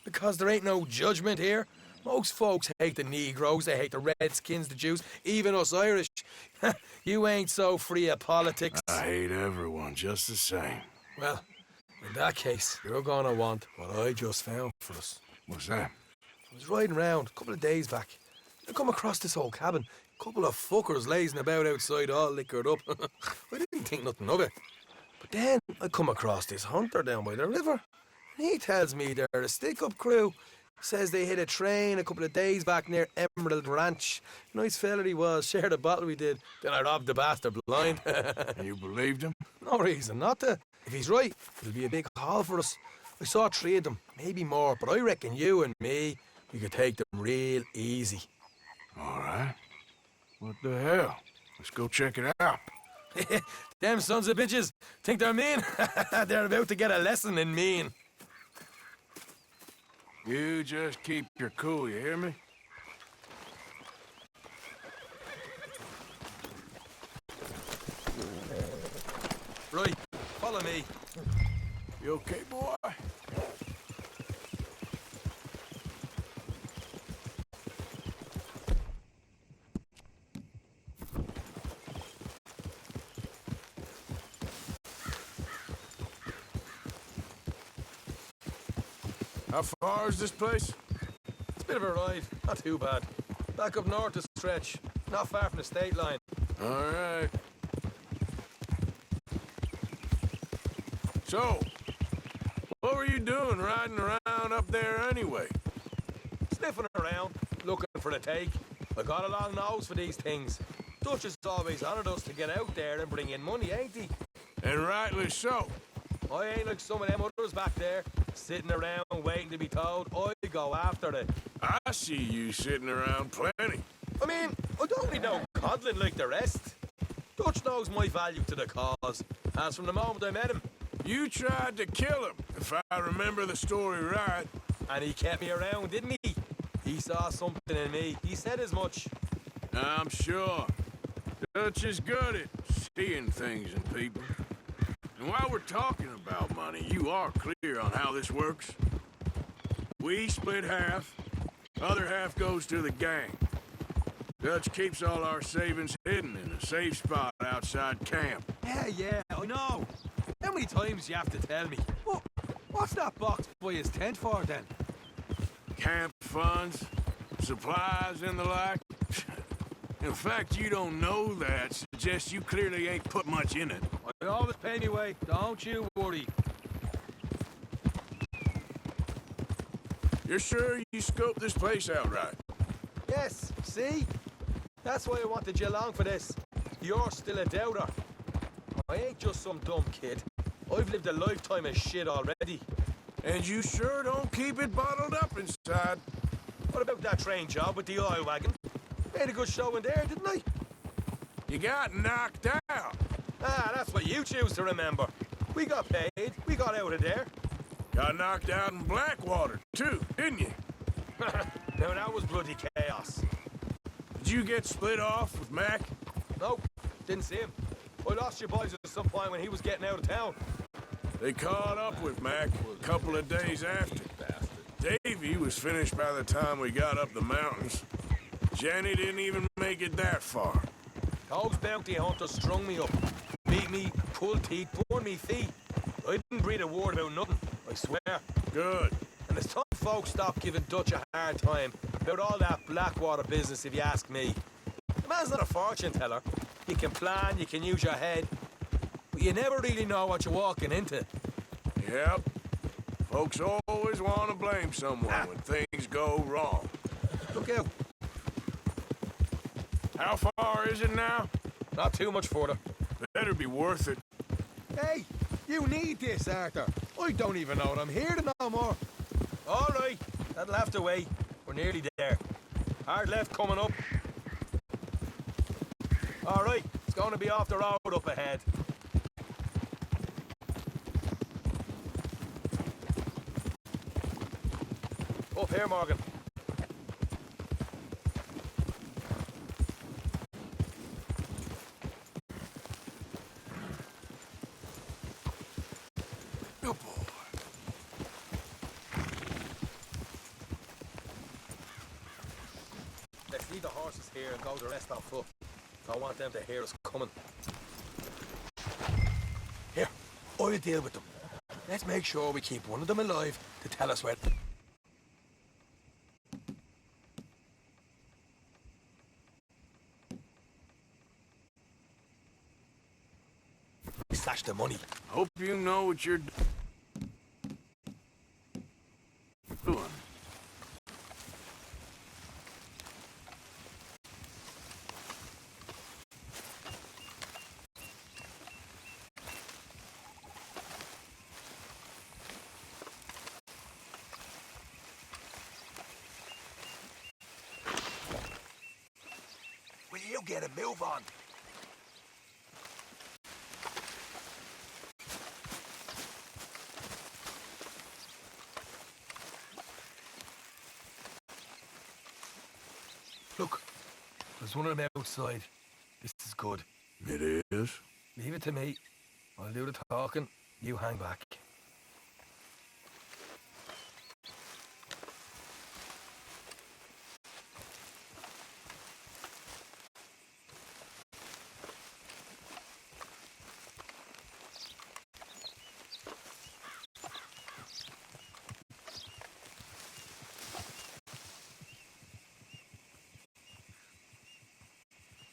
Because there ain't no judgment here. Most folks hate the Negroes, they hate the Redskins, the Jews, even us Irish. You ain't so free of politics. I hate everyone just the same. Well, in that case, you're gonna want what I just found for us. What's that? I was riding round a couple of days back. I come across this old cabin. A couple of fuckers lazing about outside all liquored up. I didn't think nothing of it. But then I come across this hunter down by the river. And he tells me they're a stick-up crew. Says they hit a train a couple of days back near Emerald Ranch. Nice fella he was, shared a bottle we did. Then I robbed the bastard blind. You believed him? No reason not to. If he's right, it'll be a big haul for us. I saw 3 of them, maybe more, but I reckon you and me, we could take them real easy. All right. What the hell? Let's go check it out. Them sons of bitches think they're mean. They're about to get a lesson in mean. You just keep your cool, you hear me? Right, follow me. You okay, boy? How far is this place? It's a bit of a ride, not too bad. Back up north to stretch, not far from the state line. All right. So, what were you doing riding around up there anyway? Sniffing around, looking for the take. I got a long nose for these things. Dutch has always honoured us to get out there and bring in money, ain't he? And rightly so. I ain't like some of them others back there, sitting around waiting to be told. I go after it. I see you sitting around plenty. I mean, I don't need no coddling like the rest. Dutch knows my value to the cause, as from the moment I met him. You tried to kill him, if I remember the story right. And he kept me around, didn't he? He saw something in me. He said as much. I'm sure. Dutch is good at seeing things in people. And while we're talking about money, you are clear on how this works? We split half, other half goes to the gang. Dutch keeps all our savings hidden in a safe spot outside camp. Yeah, I know. How many times you have to tell me? What's that box by his tent for, then? Camp funds, supplies, and the like. In fact, you don't know that suggests you clearly ain't put much in it. I always pay me way, don't you worry. You're sure you scoped this place out right? Yes, see? That's why I wanted you along for this. You're still a doubter. I ain't just some dumb kid. I've lived a lifetime of shit already. And you sure don't keep it bottled up inside. What about that train job with the oil wagon? Made a good show in there, didn't I? You got knocked out. Ah, that's what you choose to remember. We got paid. We got out of there. Got knocked out in Blackwater, too, didn't you? Now that was bloody chaos. Did you get split off with Mac? Nope, didn't see him. I lost your boys at some point when he was getting out of town. They caught up with Mac a couple of days after. Davy was finished by the time we got up the mountains. Jenny didn't even make it that far. Those bounty hunters strung me up. Beat me, pulled teeth, burned me feet. I didn't breathe a word about nothing, I swear. Good. And it's time folks stopped giving Dutch a hard time about all that Blackwater business, if you ask me. The man's not a fortune teller. You can plan, you can use your head, but you never really know what you're walking into. Yep. Folks always want to blame someone when things go wrong. Look out. How far is it now? Not too much further. Better be worth it. Hey, you need this, Arthur. I don't even know what I'm here to no more. All right, that'll have to wait. We're nearly there. Hard left coming up. All right, it's going to be off the road up ahead. Up here, Morgan. Good boy. Let's leave the horses here and go the rest on foot. Don't want them to hear us coming. Here, I'll deal with them. Let's make sure we keep one of them alive to tell us where... Slash the money. Hope you know what you're doing. Will you get a move on? Look, there's one of them outside. This is good. It is? Leave it to me. I'll do the talking. You hang back.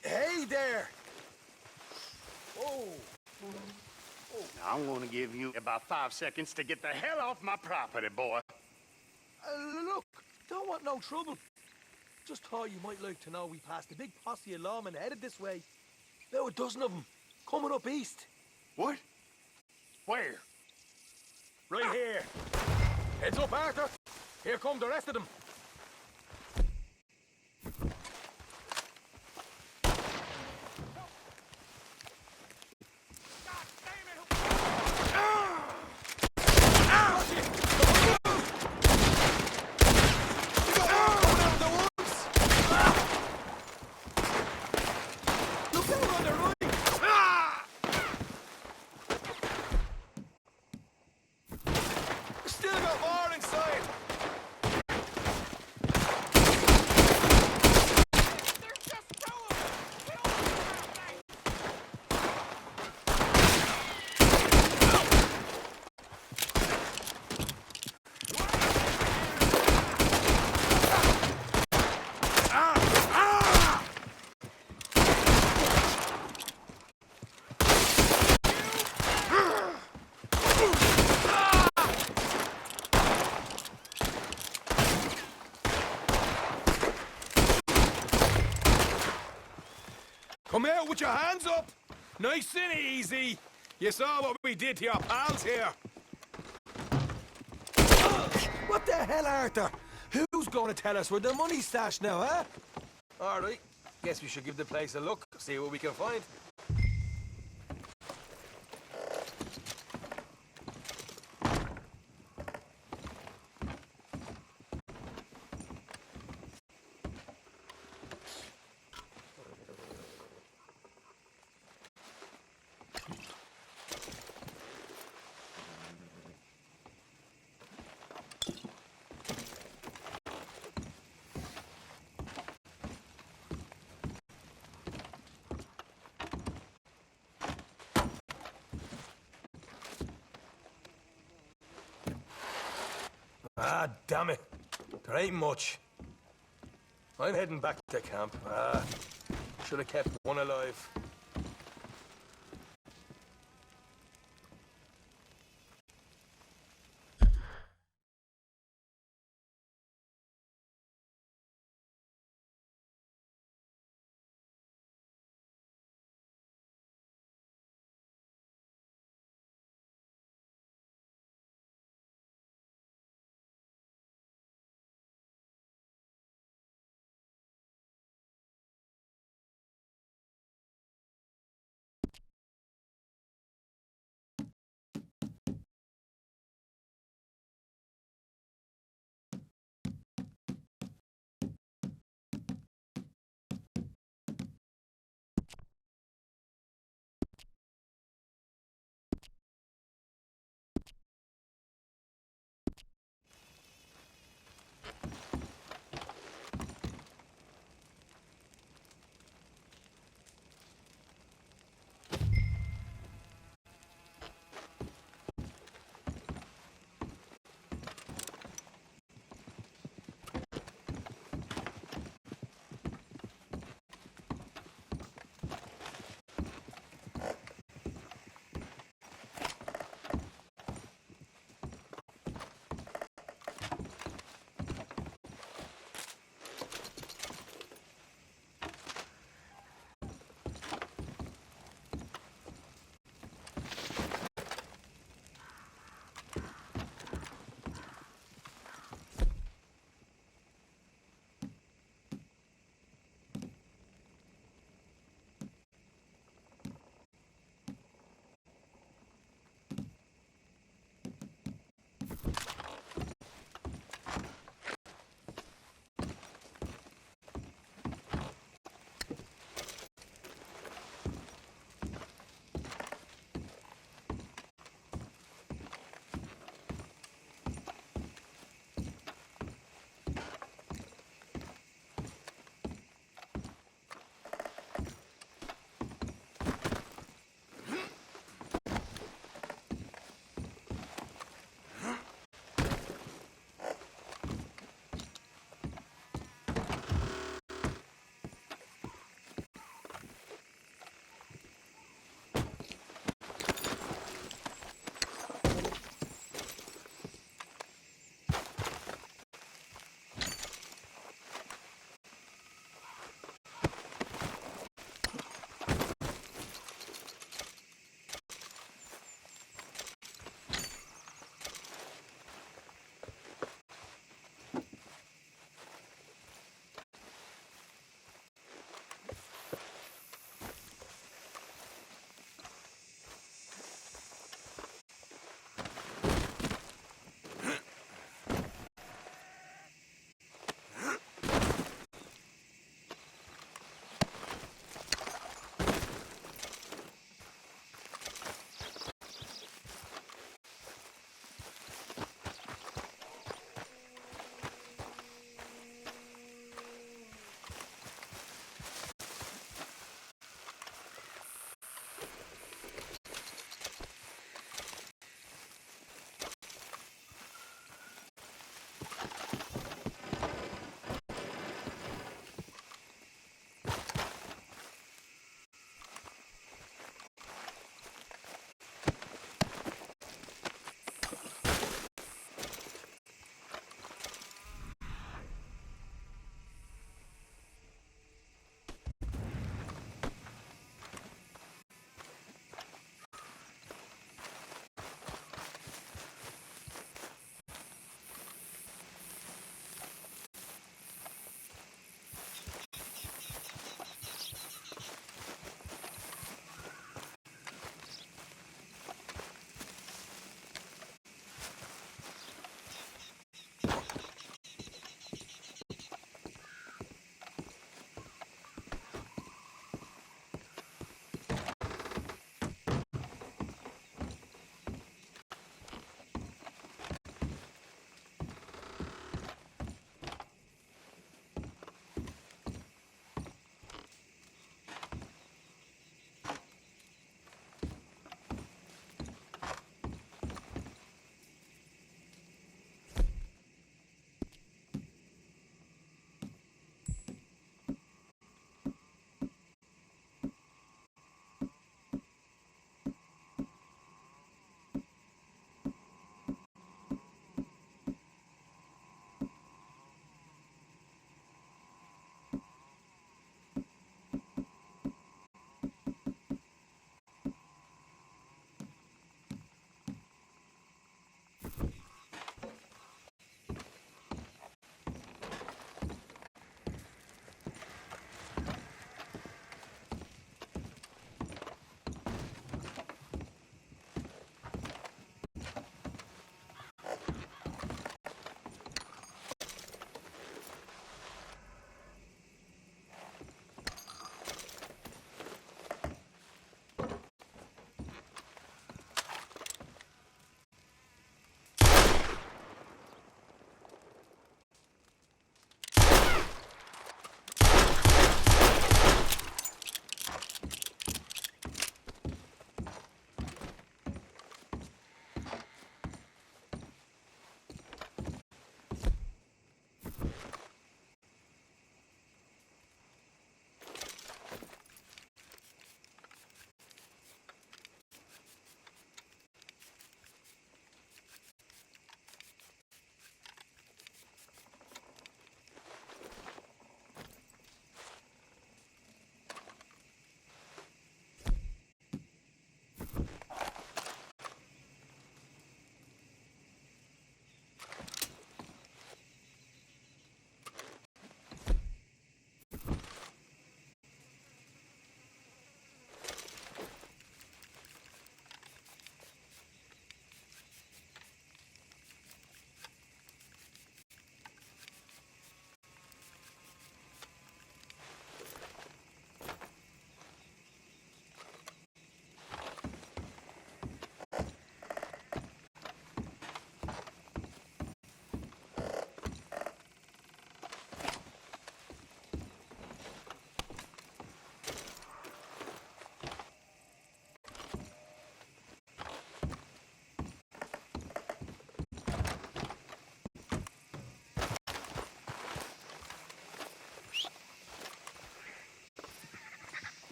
Hey there! Oh. Now, I'm gonna give you about 5 seconds to get the hell off my property, boy. Look, don't want no trouble. Just thought you might like to know we passed a big posse of lawmen headed this way. About a dozen of them, coming up east. What? Where? Right here. Heads up, Arthur. Here come the rest of them. Still got more inside. Come out with your hands up. Nice and easy. You saw what we did to your pals here. What the hell, Arthur? Who's going to tell us where the money's stashed now, huh? All right. Guess we should give the place a look, see what we can find. Ah, damn it. There ain't much. I'm heading back to camp. Should have kept one alive.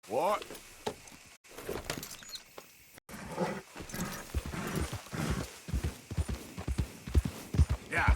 What? Yeah.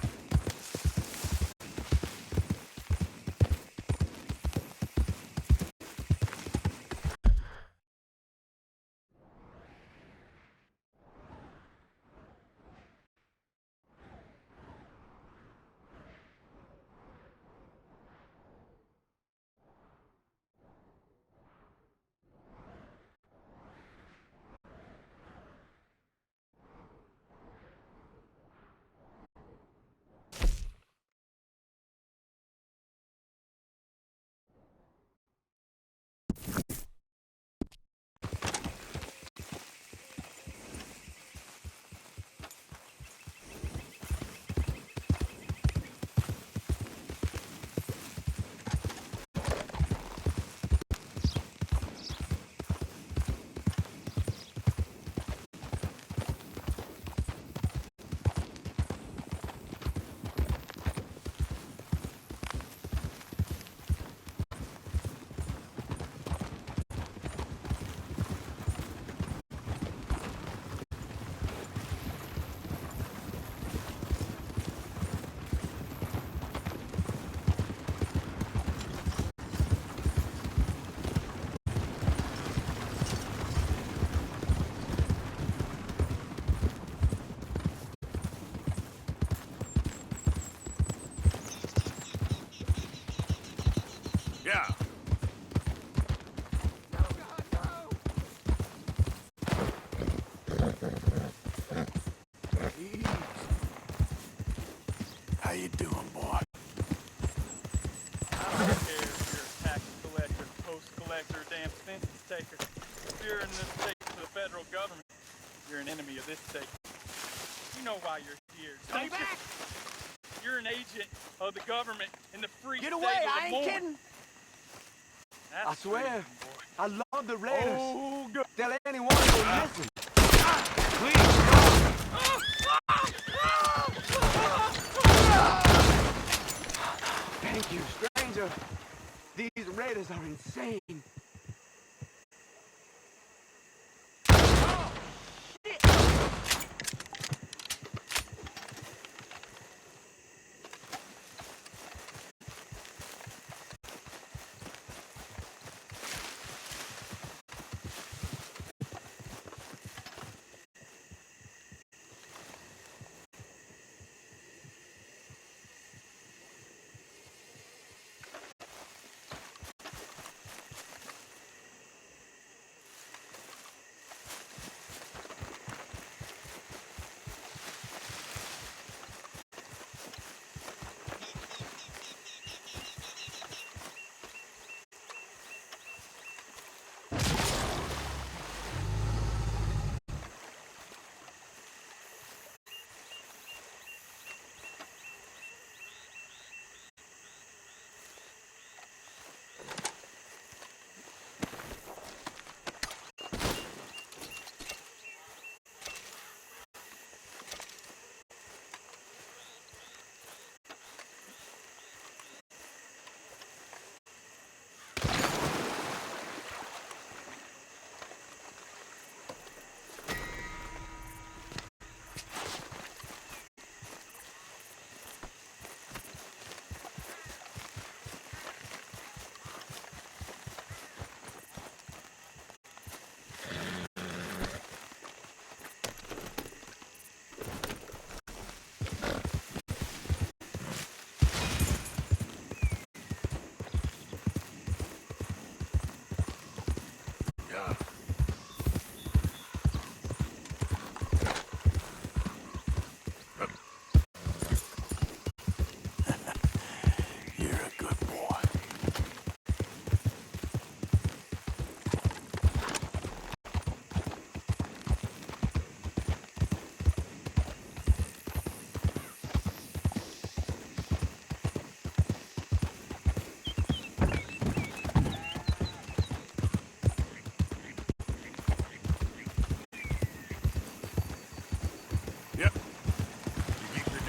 Yeah. How you doing, boy? I don't care if you're a tax collector, post collector, damn census taker. If you're in this state to the federal government, you're an enemy of this state. You know why you're here. Stay back! You're an agent of the government in the free Get state away, of I ain't Lemoore. kidding. That's I swear, freedom, boy. I love the Raiders. Oh, good. Tell anyone who will listen. Please, thank you, stranger. These Raiders are insane.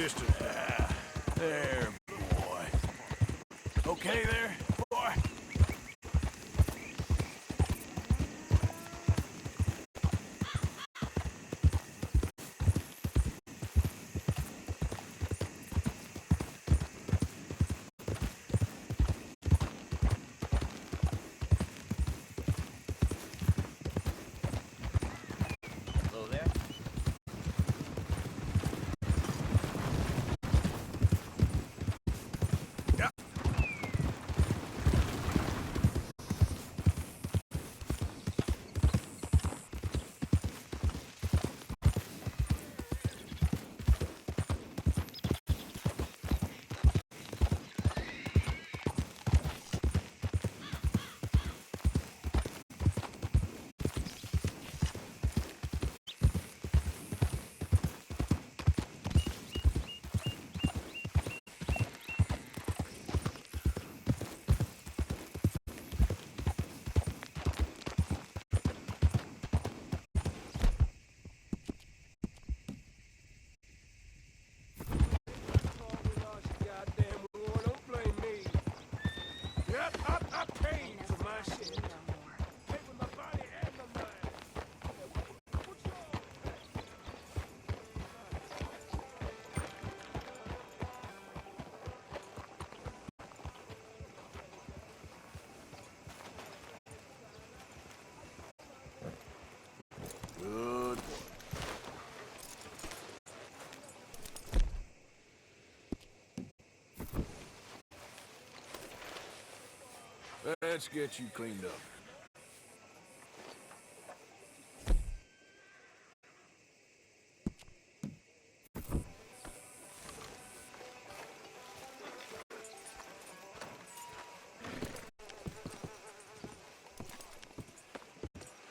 distance. There, boy. Okay there, boy? Let's get you cleaned up.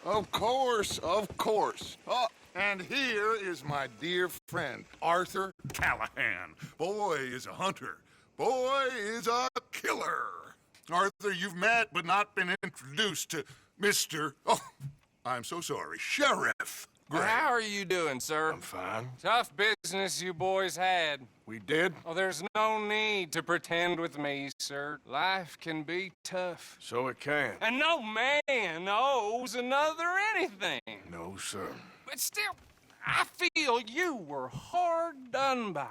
Of course, of course. Oh, and here is my dear friend, Arthur Callahan. Boy is a hunter. Boy is a killer. Arthur, you've met but not been introduced to Mr. Oh, I'm so sorry, Sheriff Gray. How are you doing, sir? I'm fine. Tough business you boys had. We did? Oh, there's no need to pretend with me, sir. Life can be tough. So it can. And no man owes another anything. No, sir. But still, I feel you were hard done by.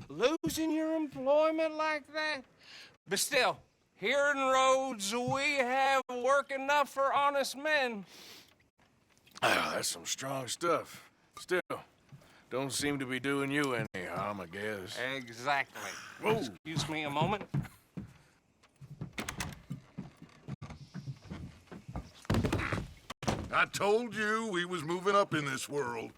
Losing your employment like that. But still, here in Rhodes, we have work enough for honest men. Ah, that's some strong stuff. Still, don't seem to be doing you any harm, I guess. Exactly. Whoa. Excuse me a moment. I told you we was moving up in this world.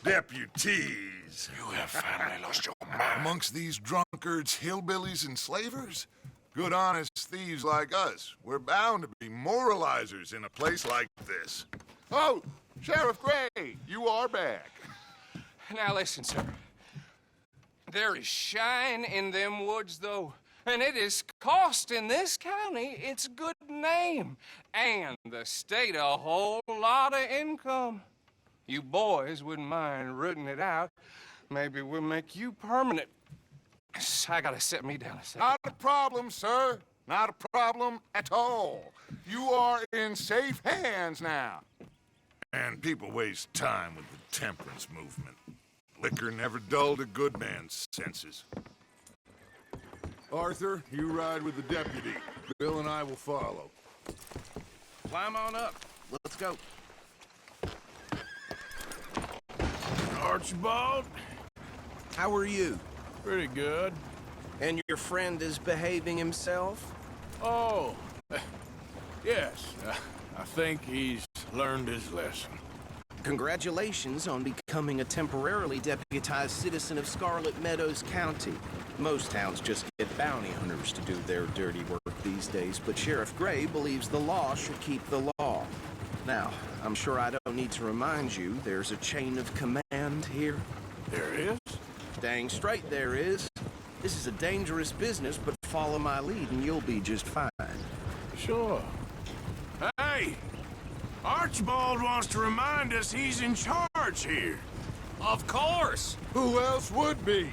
Deputies. You have finally lost your mind. Amongst these drunkards, hillbillies, and slavers? Good honest thieves like us. We're bound to be moralizers in a place like this. Oh, Sheriff Gray, you are back. Now listen, sir. There is shine in them woods, though, and it is costing this county its good name and the state a whole lot of income. You boys wouldn't mind rooting it out. Maybe we'll make you permanent. I gotta sit me down a second. Not a problem, sir. Not a problem at all. You are in safe hands now. And people waste time with the temperance movement. Liquor never dulled a good man's senses. Arthur, you ride with the deputy. Bill and I will follow. Climb on up. Let's go. Archibald? How are you? Pretty good. And your friend is behaving himself? Oh, yes. I think he's learned his lesson. Congratulations on becoming a temporarily deputized citizen of Scarlet Meadows County. Most towns just get bounty hunters to do their dirty work these days, but Sheriff Gray believes the law should keep the law. Now, I'm sure I don't need to remind you, there's a chain of command here. There is? Dang straight there is. This is a dangerous business, but follow my lead and you'll be just fine. Sure. Hey! Archibald wants to remind us he's in charge here. Of course! Who else would be?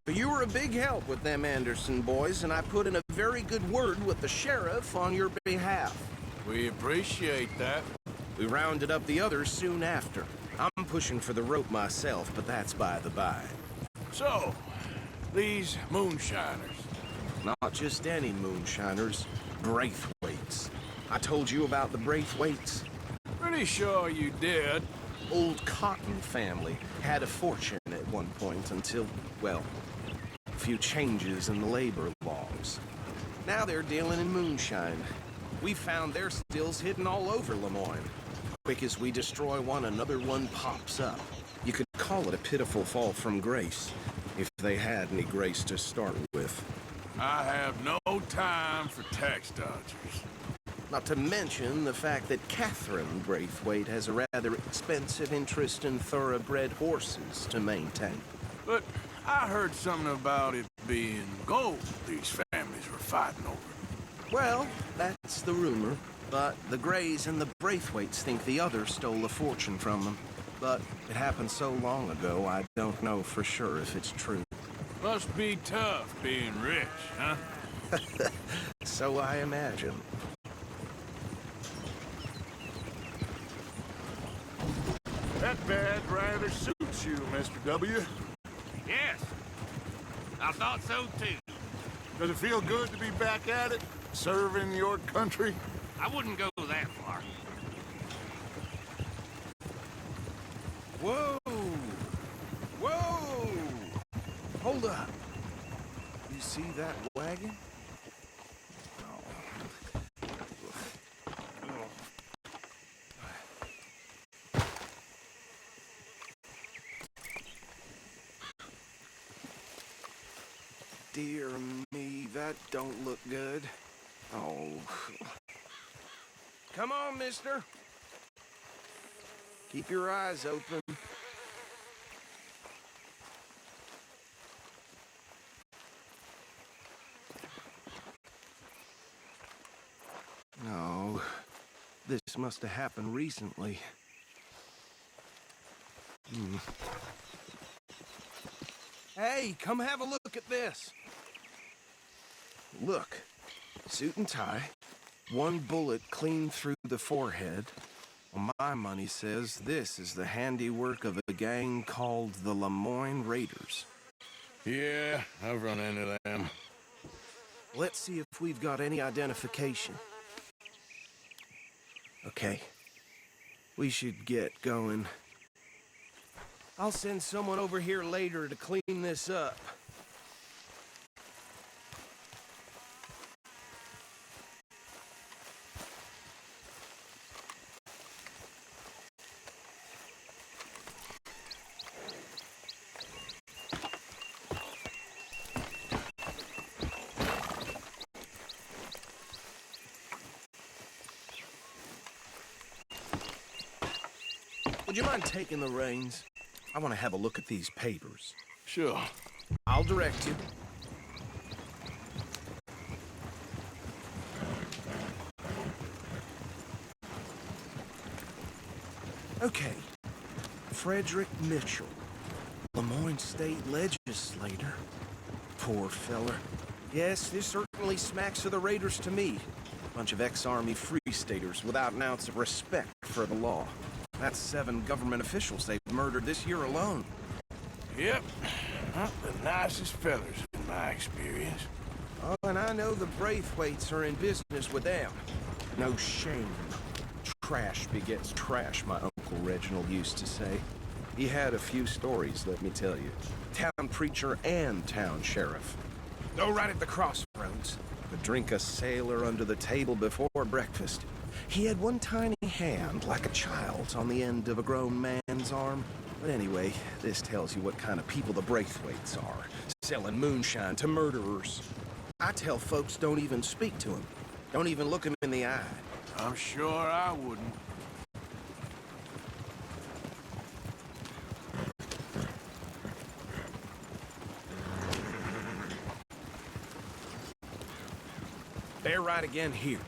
You were a big help with them Anderson boys, and I put in a very good word with the sheriff on your behalf. We appreciate that. We rounded up the others soon after. I'm pushing for the rope myself, but that's by the by. So, these moonshiners. Not just any moonshiners, Braithwaites. I told you about the Braithwaites? Pretty sure you did. Old Cotton family had a fortune at one point until, well, a few changes in the labor laws. Now they're dealing in moonshine. We found their stills hidden all over Lemoyne. Quick as we destroy one, another one pops up. You could call it a pitiful fall from grace, if they had any grace to start with. I have no time for tax dodgers. Not to mention the fact that Catherine Braithwaite has a rather expensive interest in thoroughbred horses to maintain. But I heard something about it being gold these families were fighting over. Well, that's the rumor. But the Grays and the Braithwaites think the others stole a fortune from them. But it happened so long ago, I don't know for sure if it's true. Must be tough being rich, huh? So I imagine. That badge rather suits you, Mr. W. Yes, I thought so too. Does it feel good to be back at it, serving your country? I wouldn't go that far. Whoa! Whoa! Hold up. You see that wagon? Oh. dear me, that don't look good. Oh. Come on, mister. Keep your eyes open. No, this must have happened recently. Hey, come have a look at this. Look, suit and tie, one bullet clean through the forehead. Well, my money says this is the handiwork of a gang called the Lemoyne Raiders. Yeah, I've run into them. Let's see if we've got any identification. Okay, we should get going. I'll send someone over here later to clean this up. Would you mind taking the reins? I want to have a look at these papers. Sure. I'll direct you. Okay. Frederick Mitchell, Lemoyne State Legislator. Poor feller. Yes, this certainly smacks of the Raiders to me. Bunch of ex-Army free-staters without an ounce of respect for the law. That's 7 government officials they've murdered this year alone. Yep. Not the nicest fellas in my experience. Oh, and I know the Braithwaites are in business with them. No shame. Trash begets trash, my Uncle Reginald used to say. He had a few stories, let me tell you. Town preacher and town sheriff. Go right at the crossroads. Could drink a sailor under the table before breakfast. He had one tiny hand, like a child's, on the end of a grown man's arm. But anyway, this tells you what kind of people the Braithwaites are. Selling moonshine to murderers. I tell folks don't even speak to him. Don't even look him in the eye. I'm sure I wouldn't. They're right again here.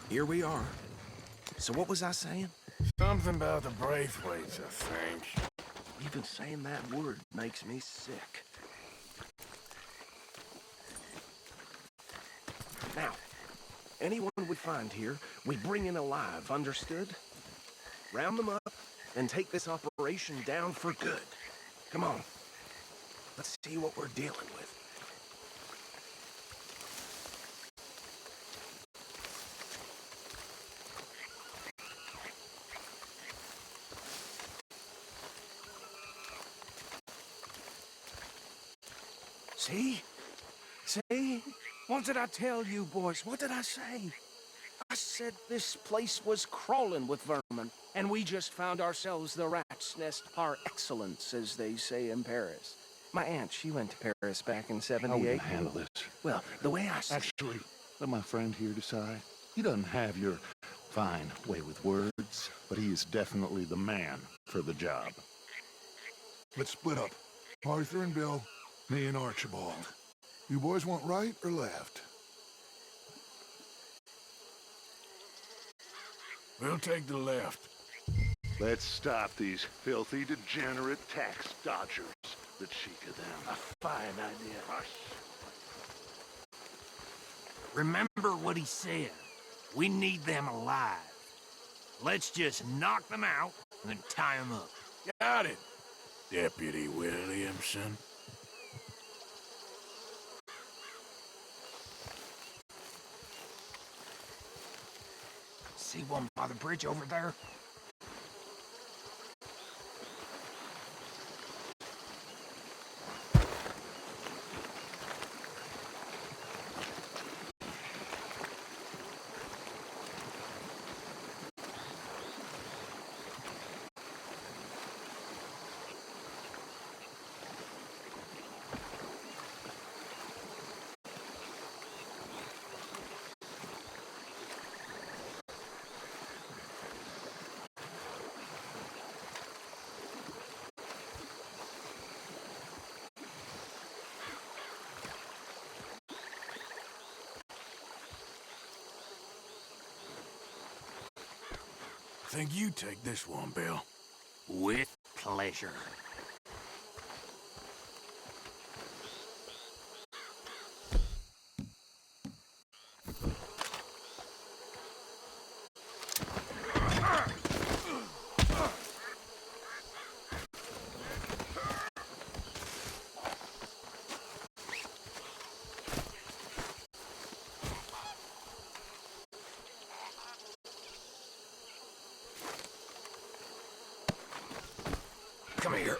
Here we are. So what was I saying? Something about the Braithwaites, I think. Even saying that word makes me sick. Now, anyone we find here, we bring in alive, understood? Round them up, and take this operation down for good. Come on. Let's see what we're dealing with. See? See? What did I tell you, boys? What did I say? I said this place was crawling with vermin, and we just found ourselves the rat's nest par excellence, as they say in Paris. My aunt, she went to Paris back in '78. How will you handle this? Well, the way I... Actually, let my friend here decide. He doesn't have your fine way with words, but he is definitely the man for the job. Let's split up. Arthur and Bill, me and Archibald. You boys want right or left? We'll take the left. Let's stop these filthy, degenerate tax dodgers. The cheek of them. A fine idea. Hush. Remember what he said. We need them alive. Let's just knock them out and then tie them up. Got it, Deputy Williamson. See one by the bridge over there? I think you take this one, Bill. With pleasure. Come here.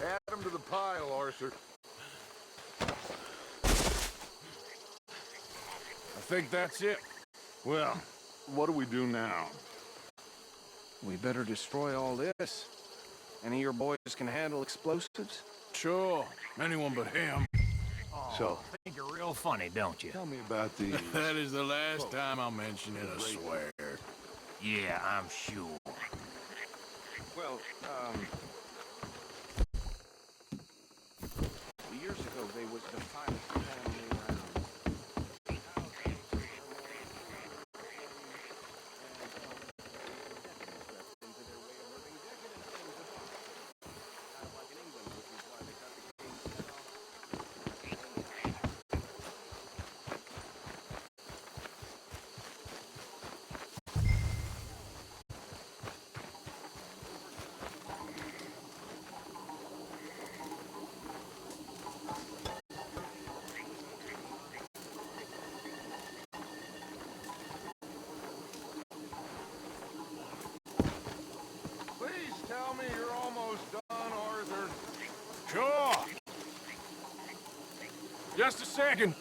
Add them to the pile, Arthur. I think that's it. Well, what do we do now? We better destroy all this. Any of your boys can handle explosives? Sure. Anyone but him. So, Think you're real funny, don't you? tell me about these. That is the last time I'll mention it, I swear. Yeah, I'm sure. Well, years ago they was the finest family around. Just a second.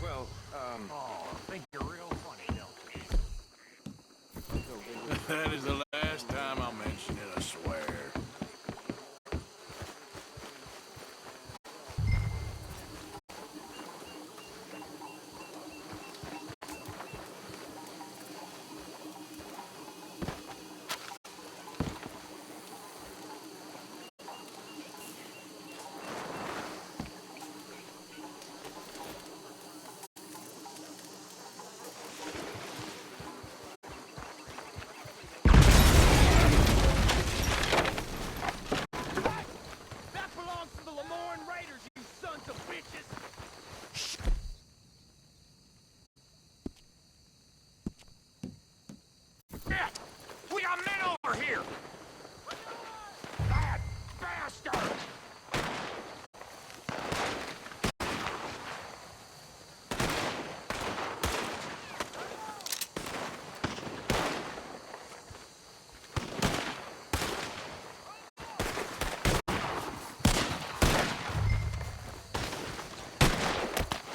Well, Oh, I think you're real funny, don't That is the last time I'll mention it, I swear. That belongs to the Lemoyne Raiders, you sons of bitches! Yeah, we got men over here! Bad bastard!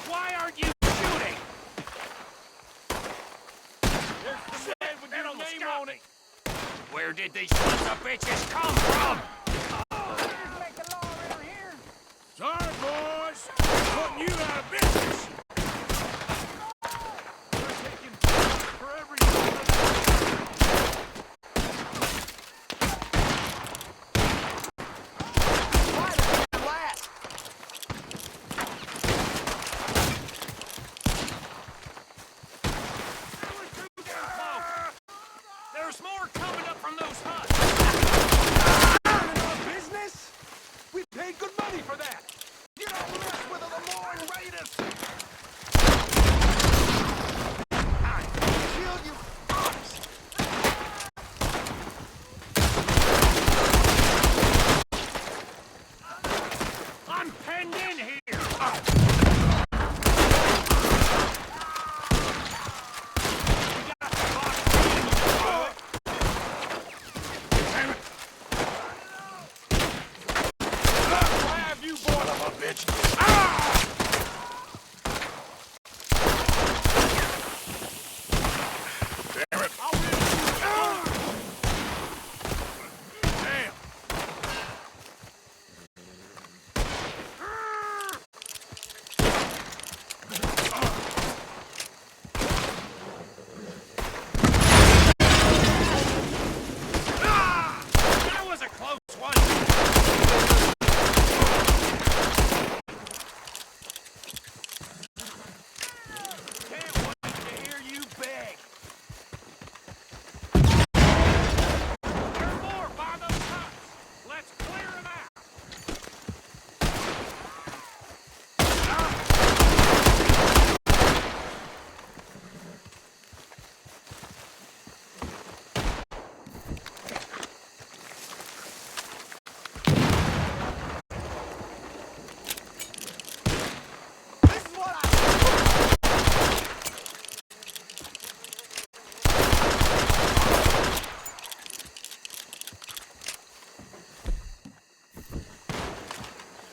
Why aren't you shooting? There's the man with your name on it. Where did these sons of bitches come from? Sorry, boys. We're putting you out of business. We're taking for everything. There's more coming up from those huts. our business? We paid good money for that. You don't mess with the Lemoyne Raiders. I kill you first. I'm penned in here. That was a close one. Can't wait to hear you beg. There's more by those huts. Let's clear them out.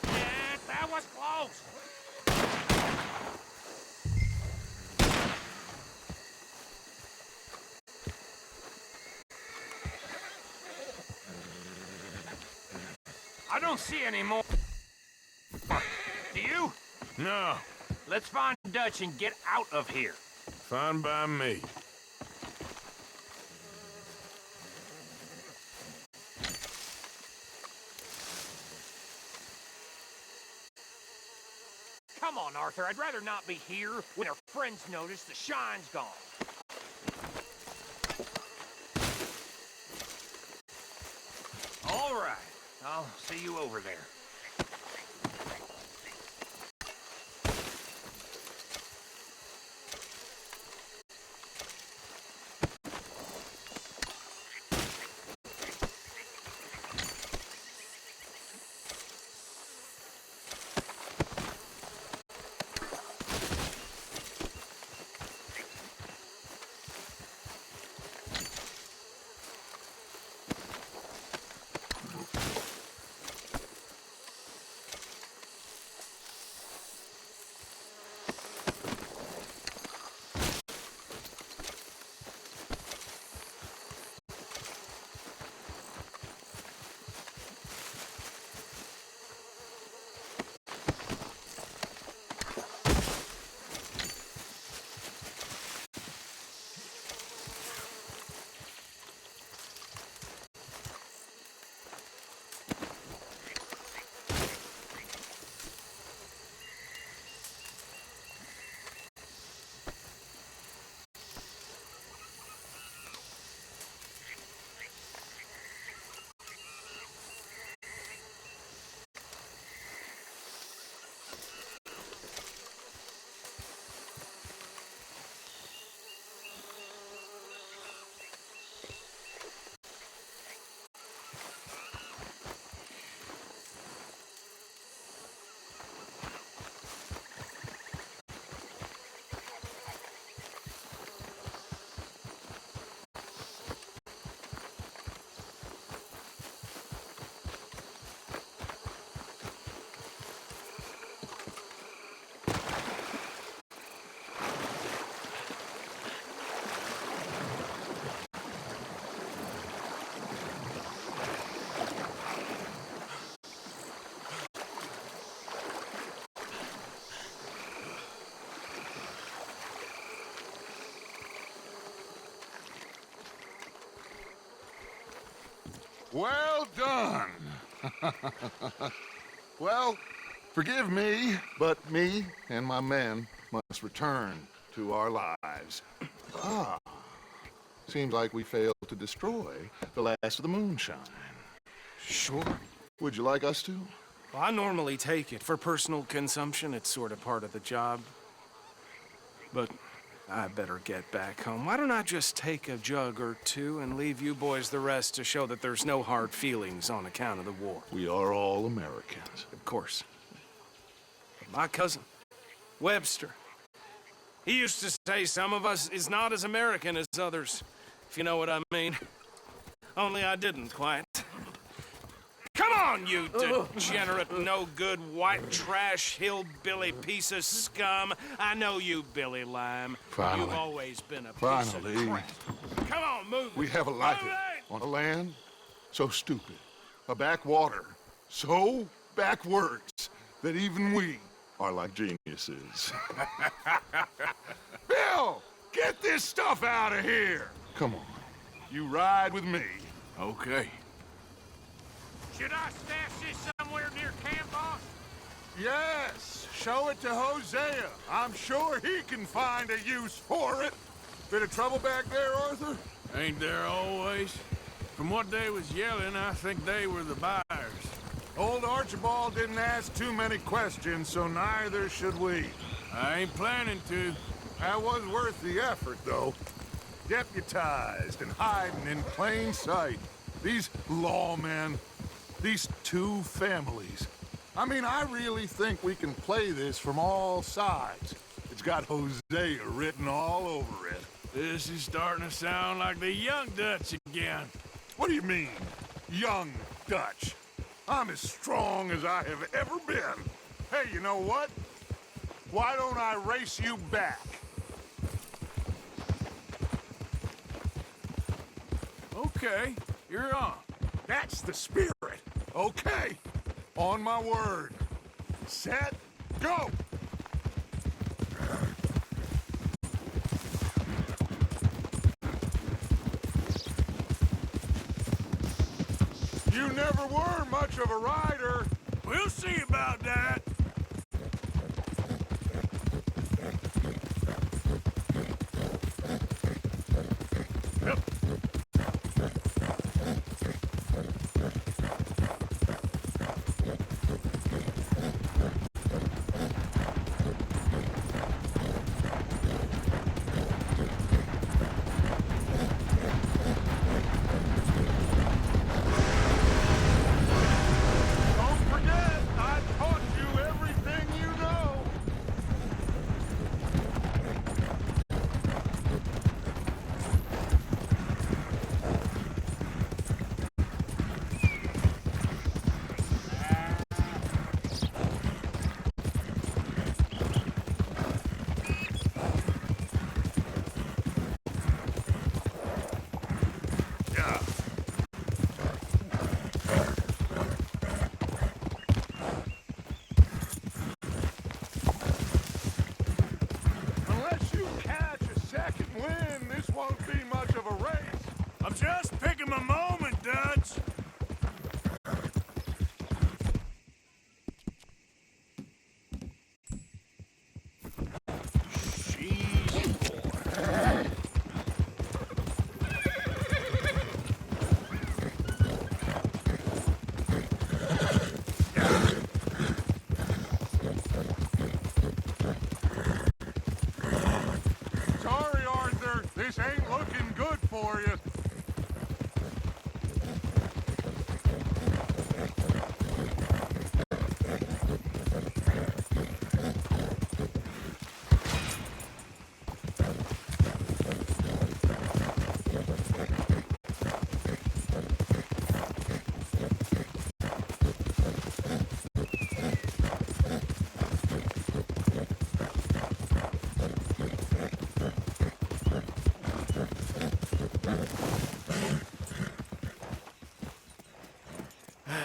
Yes, that was close. I don't see any more. Do you? No, Let's find Dutch and get out of here. fine by me. Come on, Arthur. I'd rather not be here when our friends notice the shine's gone. All right. I'll see you over there. Well done. Well, forgive me, but me and my men must return to our lives. Ah, seems like we failed to destroy the last of the moonshine. Sure. Would you like us to? Well, I normally take it. For personal consumption, it's sort of part of the job. But I better get back home. Why don't I just take a jug or two and leave you boys the rest to show that there's no hard feelings on account of the war? We are all Americans. Of course. But my cousin, Webster, he used to say some of us is not as American as others, if you know what I mean. Only I didn't quite. Come on, you degenerate, no-good, white trash, hillbilly piece of scum. I know you, Billy Lime. Finally. You've always been a piece Finally. of crap. Come on, move it. We have a life Move it! on a land so stupid, a backwater so backwards that even we are like geniuses. Bill, get this stuff out of here. Come on, you ride with me. Okay. Should I stash this somewhere near camp, boss? Yes, show it to Hosea. I'm sure he can find a use for it. Bit of trouble back there, Arthur? Ain't there always? From what they was yelling, I think they were the buyers. Old Archibald didn't ask too many questions, so neither should we. I ain't planning to. That was worth the effort, though. Deputized and hiding in plain sight. These lawmen, these two families. I mean, I really think we can play this from all sides. It's got Hosea written all over it. This is starting to sound like the Young Dutch again. What do you mean, young Dutch? I'm as strong as I have ever been. Hey, you know what? Why don't I race you back? Okay, you're on. That's the spirit. Okay, on my word. Set, go! You never were much of a rider. We'll see about that. Yep. Don't forget, I taught you everything you know. Yeah. Unless you catch a second wind, this won't be much of a race. I'm just picking my moment, Dutch. Sorry, Arthur. This ain't looking good for you.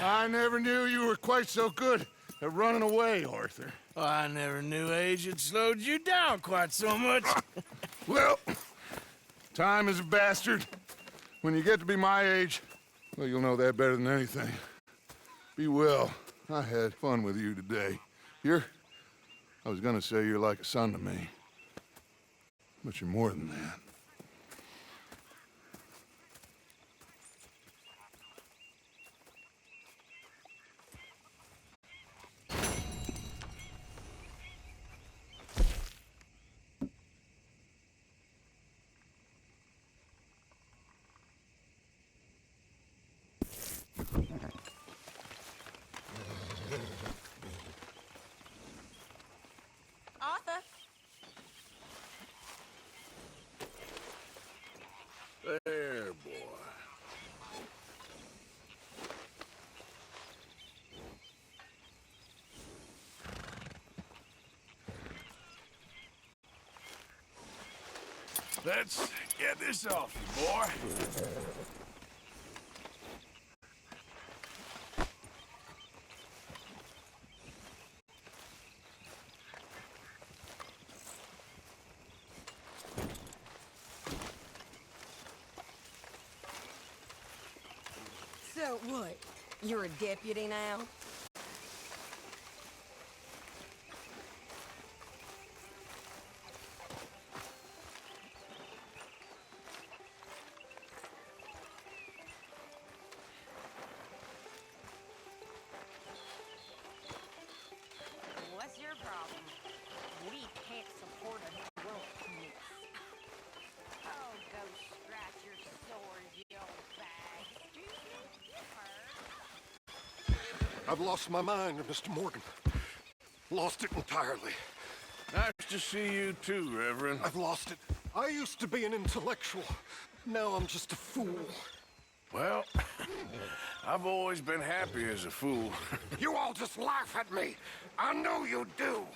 I never knew you were quite so good at running away, Arthur. I never knew age had slowed you down quite so much. Well, time is a bastard. When you get to be my age, Well, you'll know that better than anything. Be well. I had fun with you today. I was gonna say you're like a son to me. But you're more than that. Arthur. There, boy. Let's get this off you, boy. So what? You're a deputy now? What's your problem? We can't support a drunk miss. Oh, go scratch your sores, you old bag. Excuse me? You heard. I've lost my mind, Mr. Morgan. Lost it entirely. Nice to see you too, Reverend. I've lost it. I used to be an intellectual. Now I'm just a fool. Well, I've always been happy as a fool. You all just laugh at me. I know you do.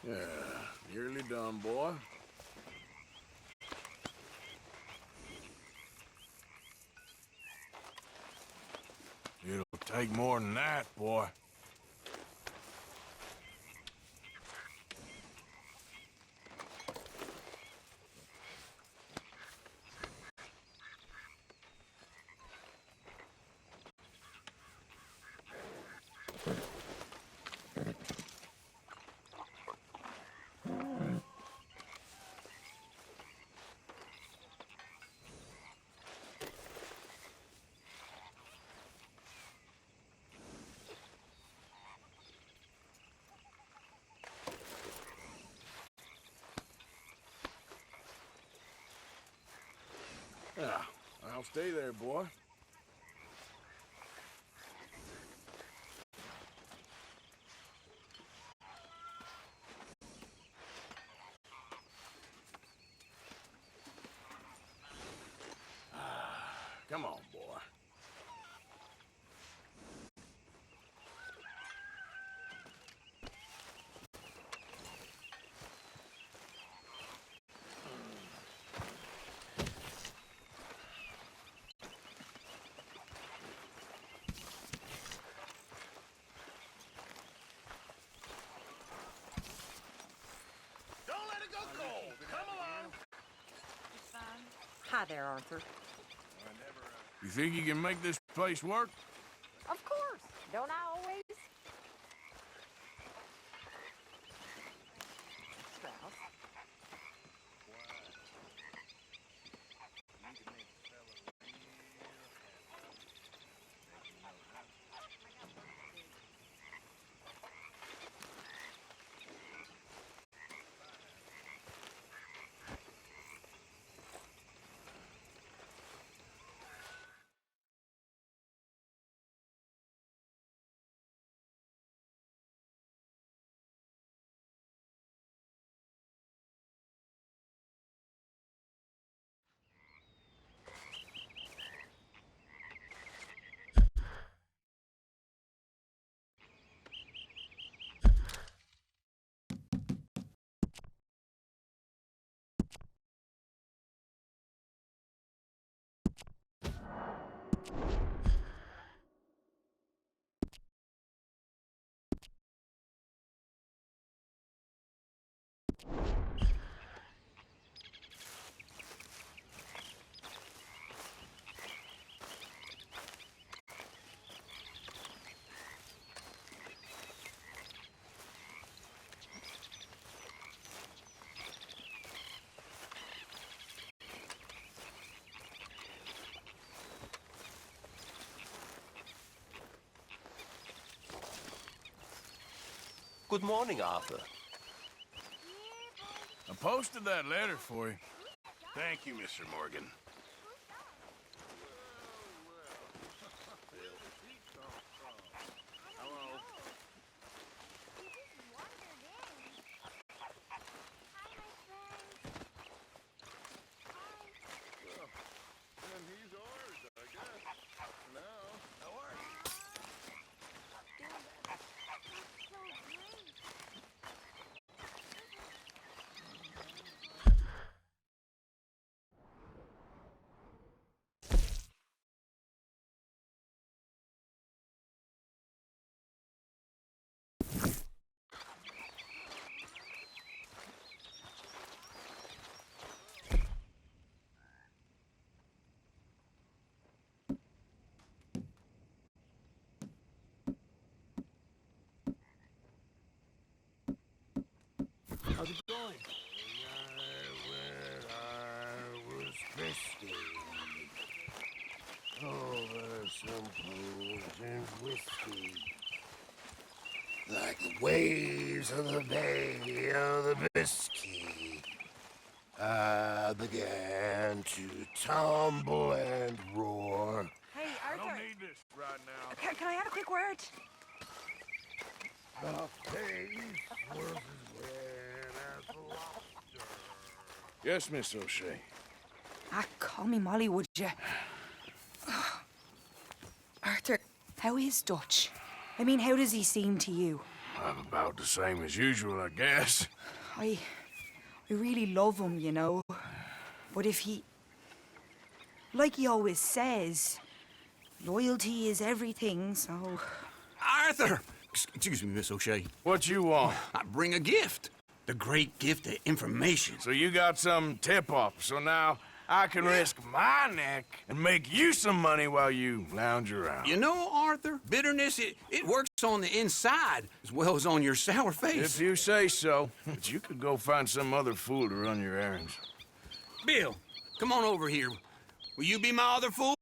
Yeah, nearly done, boy. It'll take more than that, boy. Yeah, I'll stay there, boy. Come on, boy. Don't let it go cold. Come along. Hi there, Arthur. You think you can make this place work? Of course. Don't I always? Strauss. Good morning, Arthur. I posted that letter for you. Thank you, Mr. Morgan. How's it going? I was thirsty. Over some booze and whiskey. Like the waves of the Bay of the Biscay, I began to tumble and roar. Hey, Arthur. I don't need this right now. Can I have a quick word? The face was as red as a lobster. Yes, Miss O'Shea. Call me Molly, would you? Arthur, how is Dutch? I mean, how does he seem to you? I'm about the same as usual, I guess. I really love him, you know. But if he... Like he always says, loyalty is everything, so... Arthur! Excuse me, Miss O'Shea. What you want? I bring a gift. The great gift of information. So you got some tip-off, so now I can risk my neck and make you some money while you lounge around. You know, Arthur, bitterness, it works on the inside as well as on your sour face. If you say so. But you could go find some other fool to run your errands. Bill, come on over here. Will you be my other fool?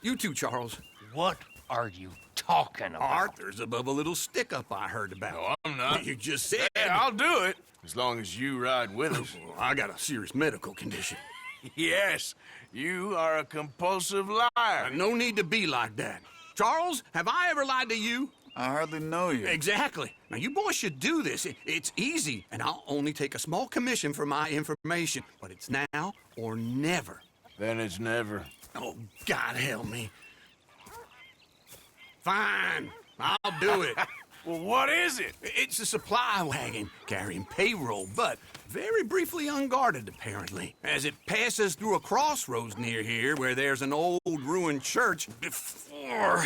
You too, Charles. What are you talking about? Arthur's above a little stick-up I heard about. No, I'm not. You just said... Hey, I'll do it, as long as you ride with us. I got a serious medical condition. Yes, you are a compulsive liar. No need to be like that. Charles, have I ever lied to you? I hardly know you. Exactly. Now, you boys should do this. It's easy, and I'll only take a small commission for my information. But it's now or never. Then it's never. Oh, God help me. Fine, I'll do it. Well, what is it? It's a supply wagon carrying payroll, but very briefly unguarded, apparently. As it passes through a crossroads near here where there's an old ruined church before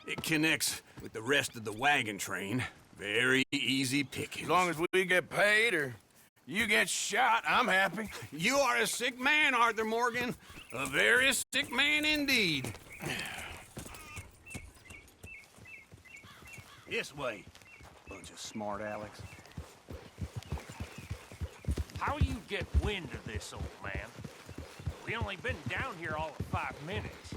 it connects with the rest of the wagon train. Very easy pickings. As long as we get paid or you get shot, I'm happy. You are a sick man, Arthur Morgan. A very sick man indeed. This way, bunch of smart Alex. How you get wind of this, old man? We only been down here all of 5 minutes.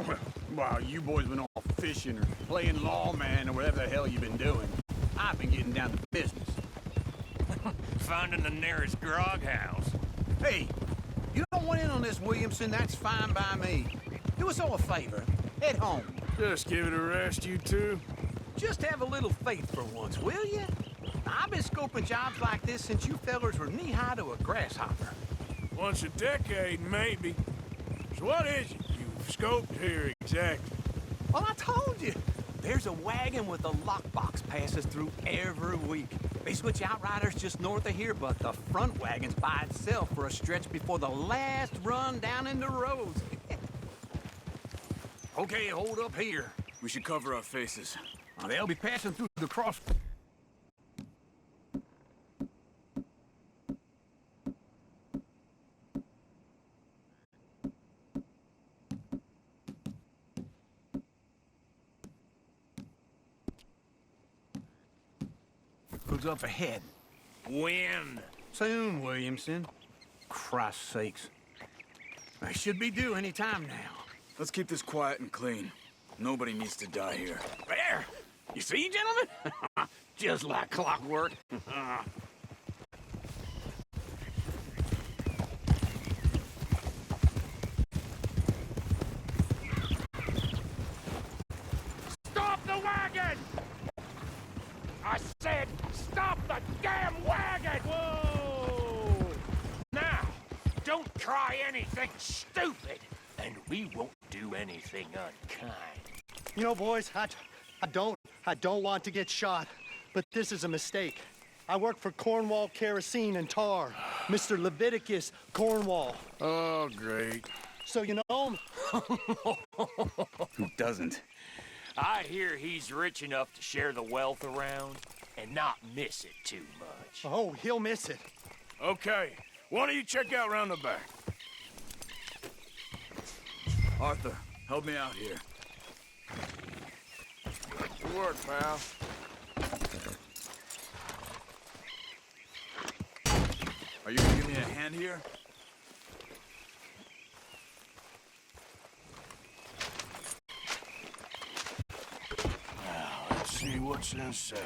Well, while you boys been off fishing or playing lawman or whatever the hell you've been doing, I've been getting down to business. Finding the nearest grog house. Hey, you don't want in on this, Williamson. That's fine by me. Do us all a favor. Head home. Just give it a rest, you two. Just have a little faith for once, will you? I've been scoping jobs like this since you fellers were knee-high to a grasshopper. Once a decade, maybe. So what is it you've scoped here exactly? Well, I told you. There's a wagon with a lockbox passes through every week. They switch outriders just north of here, but the front wagon's by itself for a stretch before the last run down in the roads. Okay, hold up here. We should cover our faces. They'll be passing through the cross... Who's up ahead? When? Soon, Williamson. Christ's sakes. I should be due any time now. Let's keep this quiet and clean. Nobody needs to die here. There! You see, gentlemen? Just like clockwork. Stop the wagon! I said, stop the damn wagon! Whoa! Now, don't try anything stupid, and we won't do anything unkind. You know, boys, I don't want to get shot, but this is a mistake. I work for Cornwall Kerosene and Tar, Mr. Leviticus Cornwall. Oh, great. So you know him? Who doesn't? I hear he's rich enough to share the wealth around and not miss it too much. Oh, he'll miss it. Okay, why don't you check out round the back? Arthur, help me out here. Good work, pal. Are you gonna give me a hand here? Now, let's see what's inside.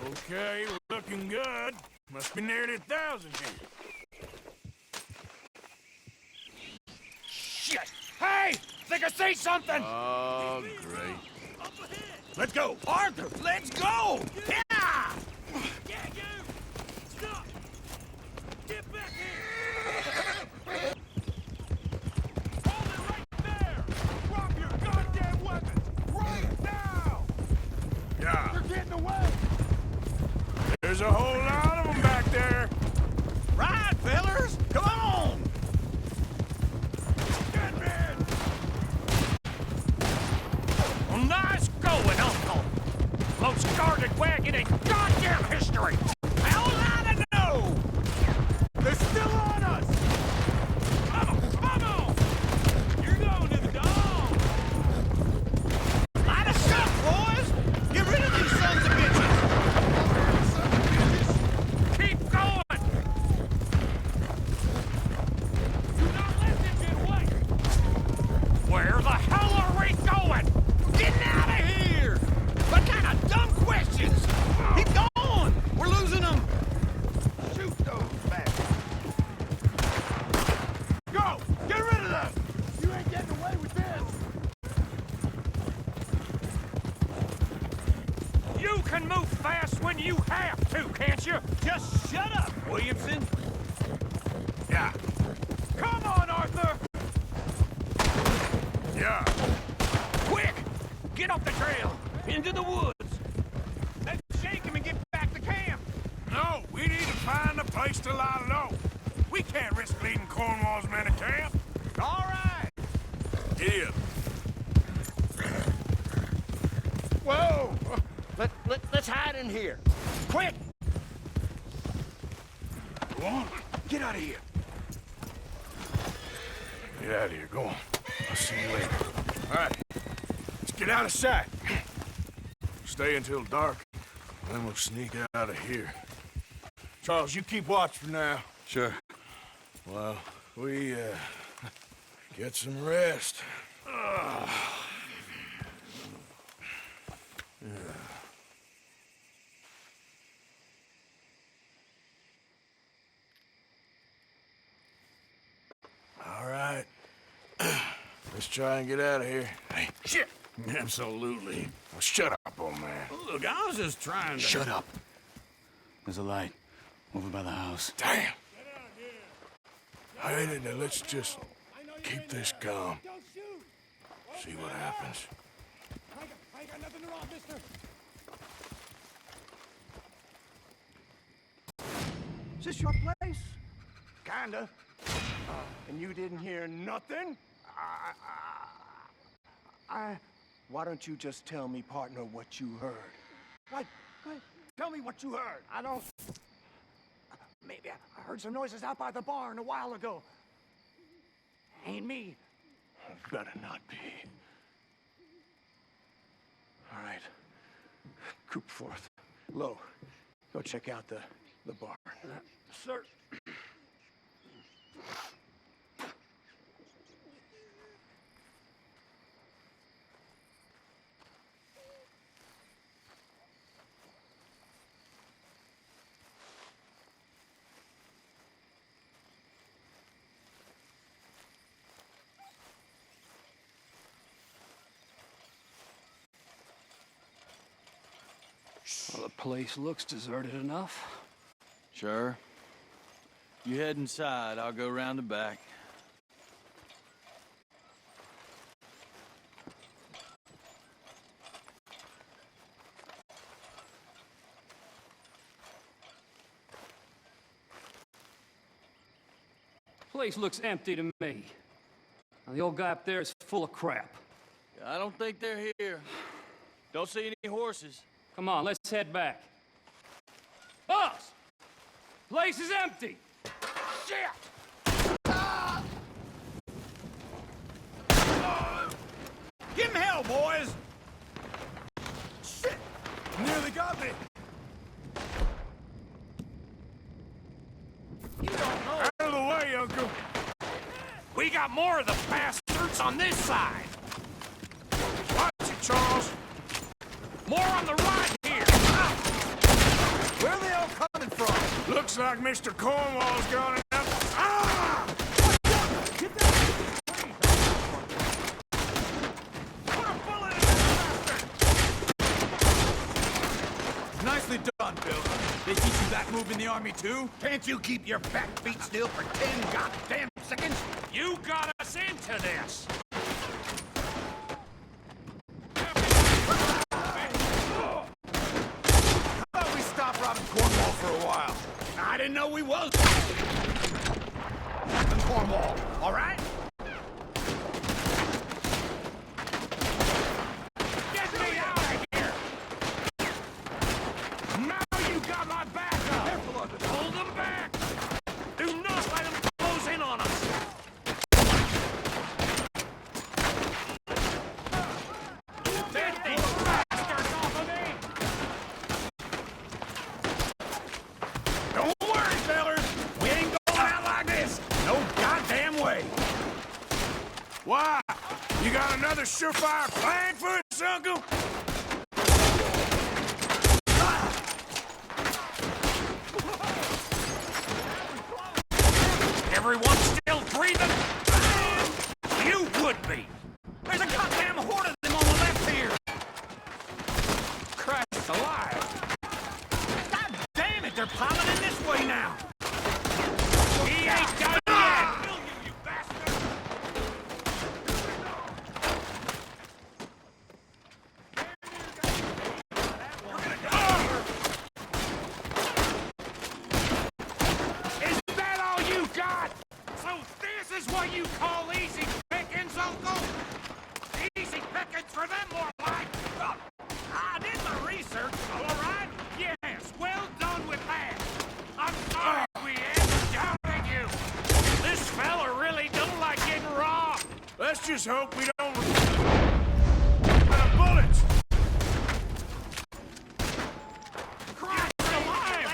Okay, we're looking good. Must be nearly 1,000 here. Shit! Hey! Think I see something! Oh, great. Let's go! Arthur, let's go! Yeah! Yeah, you! Stop! Get back here! Hold it right there! Drop your goddamn weapons! Right now! Yeah. You're getting away! There's a whole lot of them back there. Right, fellers! Come on! Get in! Well, nice going, Uncle! Most guarded wagon in goddamn history! How was I to know? They're still on us! Come on! You're going to the dog! Light us up, boys! Get rid of these sons of bitches! Keep going! Do not let them get away! Where the hell are we going? Getting out of here! What kind of dumb questions? Keep going! We're losing them! Shoot those bastards. Go! Get rid of them! You ain't getting away with this. You can move fast when you have to, can't you? Just shut up, Williamson! Yeah. Come on, Arthur! Yeah. Quick! Get off the trail! Into the woods! Let's shake him and get back to camp! No, we need to find a place to lie low. We can't risk leading Cornwall's men to camp. All right! Get in. Whoa! Let's hide in here. Quick! Go on. Get out of here. Get out of here. Go on. I'll see you later. All right. Let's get out of sight. Stay until dark, then we'll sneak out of here. Charles, you keep watch for now. Sure. Well, we, get some rest. All right. Let's try and get out of here. Hey, Shit! Absolutely. well, shut up, old man. Look, I was just trying to... Shut up. There's a light over by the house. Damn. All right, now let's just keep this calm. See what happens. I got nothing to rob, mister. Is this your place? Kinda. And you didn't hear nothing? Why don't you just tell me, partner, what you heard? What? Tell me what you heard. I don't... Maybe I heard some noises out by the barn a while ago. Ain't me. Better not be. All right. Coop forth. Low, go check out the barn. Sir. Place looks deserted enough. Sure. You head inside, I'll go round the back. Place looks empty to me. Now, the old guy up there is full of crap. I don't think they're here. Don't see any horses. Come on, let's head back. Boss! Place is empty! Shit! Give him hell, boys! Shit! Nearly got me! You don't know. Out of the way, Uncle! We got more of the bastards on this side! Watch it, Charles! More on the right here! Where are they all coming from? Looks like Mr. Cornwall's gone enough. Ah! Get that! Put a bullet in that bastard! Nicely done, Bill. They teach you that move in the army, too? Can't you keep your back feet still for 10 goddamn seconds? You got us into this! Cornwall for a while. I didn't know we was. Cornwall, all right? Get me out of here! Now you got my back up! Hold them back! Do not let them close in on us! Get these bastards off of me! Don't worry, fellers. We ain't going out like this. No goddamn way. Why? You got another surefire plan for us, Uncle? Everyone still breathing? You would be. There's a goddamn horde of them on the left here. Christ alive. God damn it, they're piling in this way now. He ain't done yet. You bastard. Is that all you got? So this is what you call easy pickings, Uncle? Easy pickings for them, more like. I did my research, all right? Yes, well done with that. I'm sorry we ain't doubting you. This fella really don't like getting robbed. Let's just hope we don't run of bullets. Christ alive!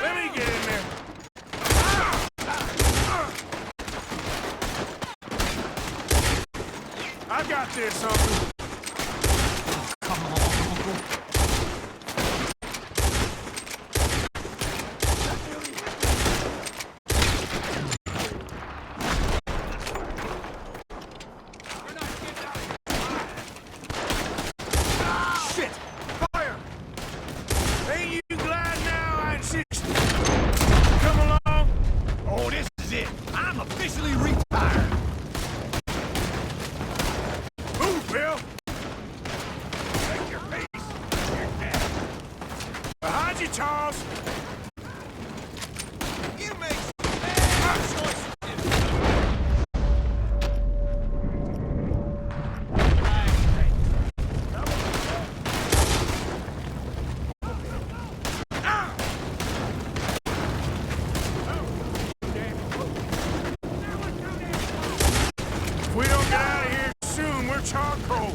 Let me get in there. I got this, Uncle. Come on, Uncle. Shit! Fire! Ain't you glad now I insist? Come along. Oh, this is it. I'm officially retired. Move, Bill! Take your face. Behind you, Charles. You make some bad choices. If we don't get out of here soon, we're charcoal.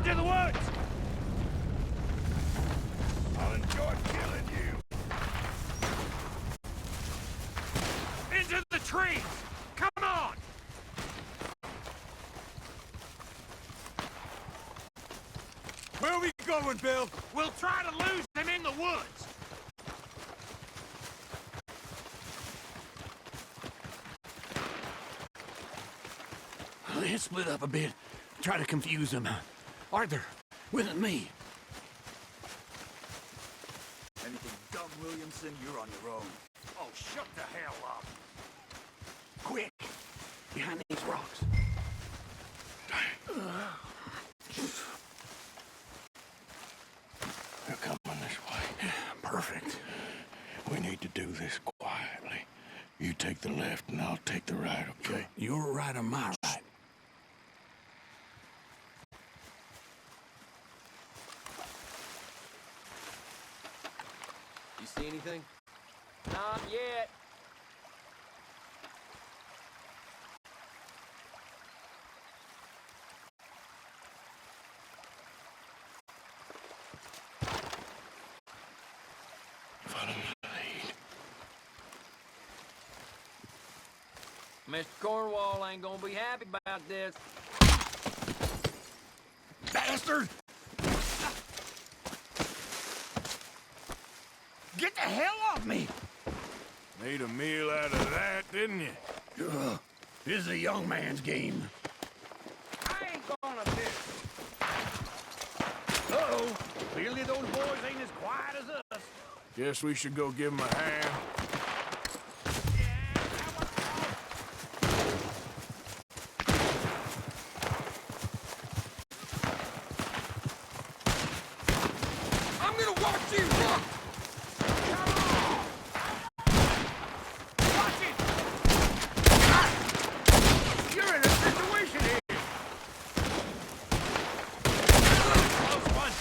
Into the woods! I'll enjoy killing you. Into the trees! Come on! Where are we going, Bill? We'll try to lose them in the woods! Let's split up a bit. Try to confuse them. Arthur, with me. Anything done, Williamson, you're on your own. Oh, shut the hell up! Quick! Behind these rocks. They're coming this way. Perfect. We need to do this quietly. You take the left and I'll take the right, okay? Your right or my right? You see anything? Not yet. Follow my lead. Mr. Cornwall ain't gonna be happy about this. Bastard! Get the hell off me! Made a meal out of that, didn't you? Ugh. This is a young man's game. I ain't gonna miss. Uh-oh. Clearly those boys ain't as quiet as us. Guess we should go give him a hand. I'm gonna watch you rock! Watch it! You're in a situation here. Close one.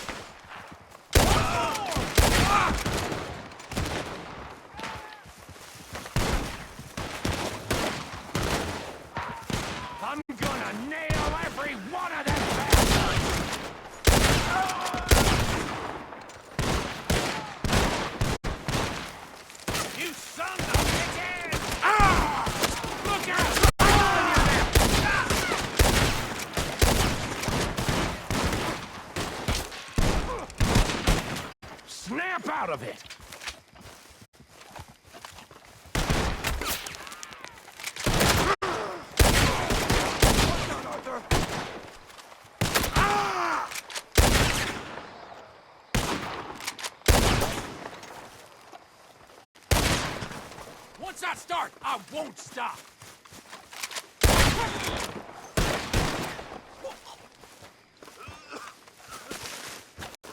I'm gonna nail every one of them bastards! You son of a bitches! Ah! Look out! Snap out of it! Ah! Once I start, I won't stop.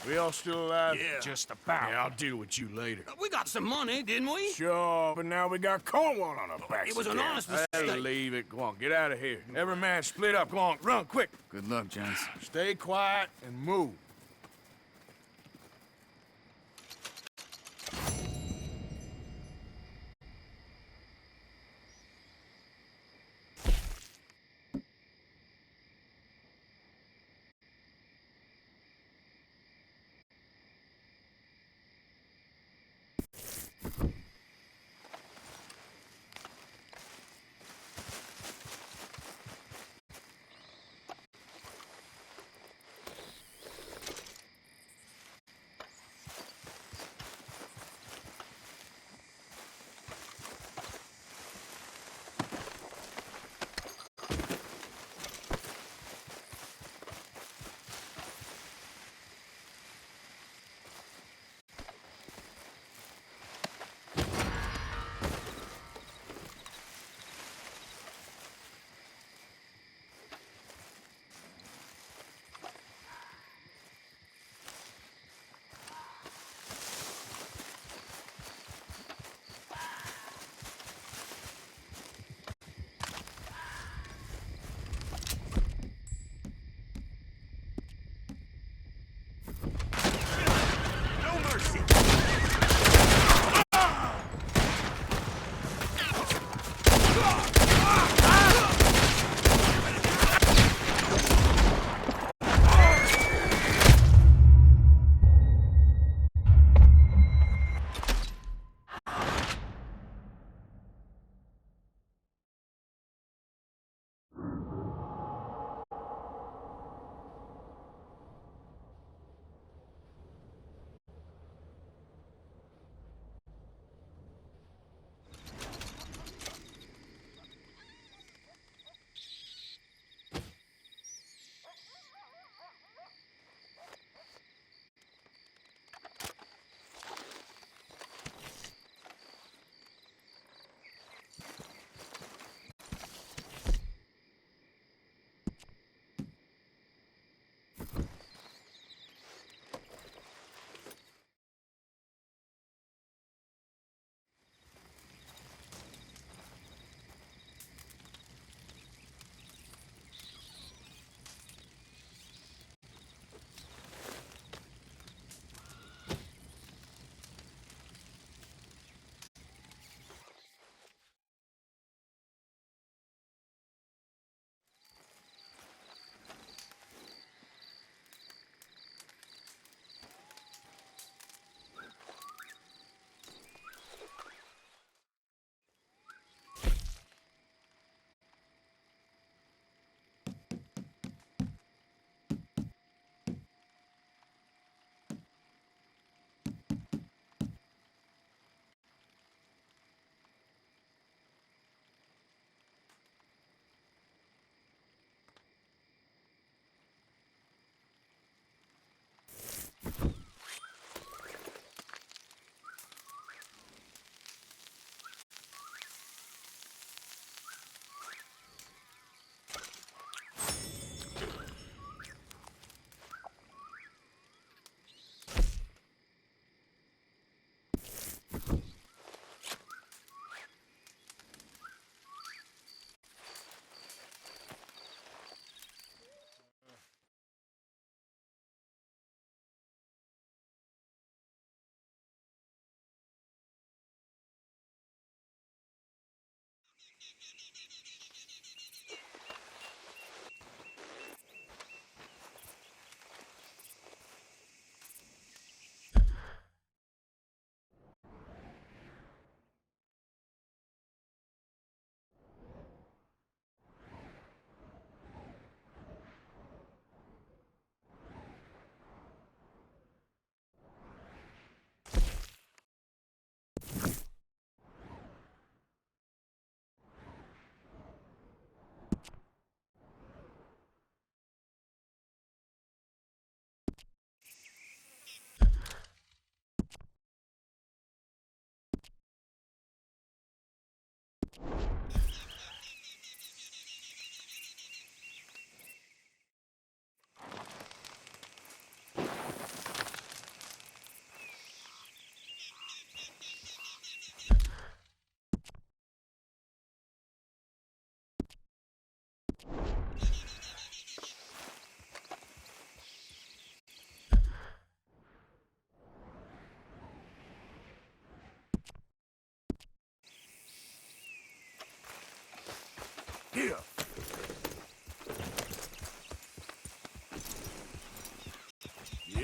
We all still alive? Yeah. Just about. Yeah, I'll deal with you later. We got some money, didn't we? Sure, but now we got Cornwall on our backs. It was an again. honest Hey, mistake. leave it. Go on, get out of here. Every man split up. Go on, run, quick. Good luck, gents. Stay quiet and move.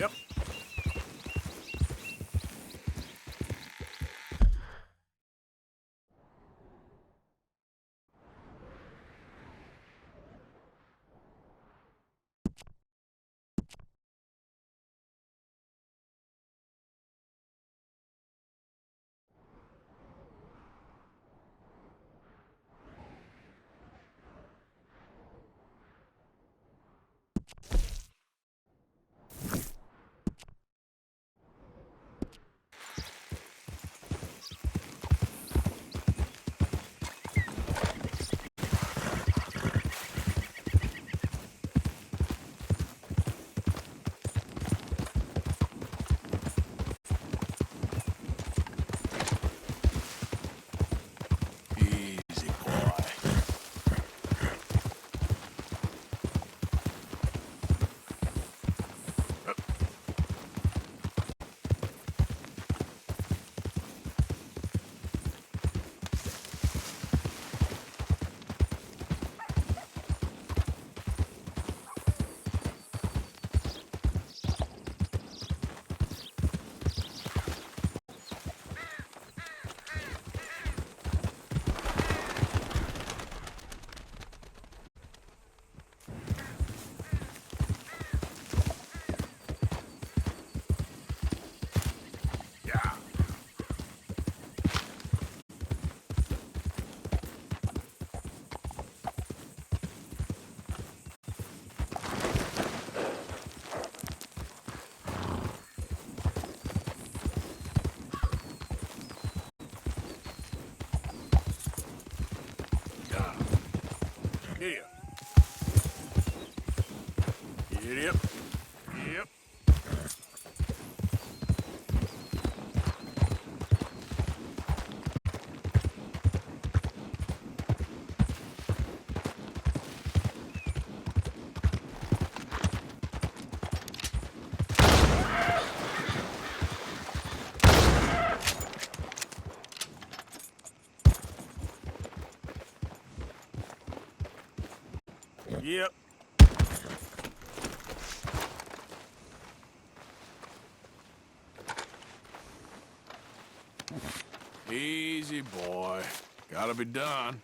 Yep. Easy, boy. Yeah. Yeah. Yep. Yep. Yep. Easy, boy. Gotta be done.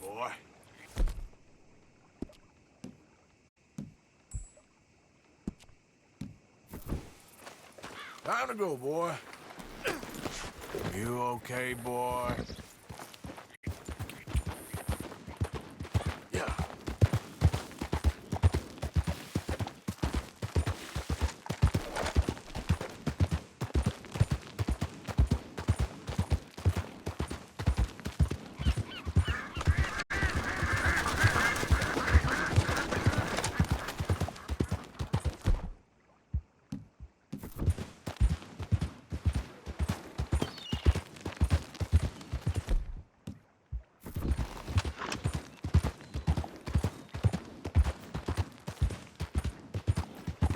Boy. Time to go, boy. You okay, boy? Yeah.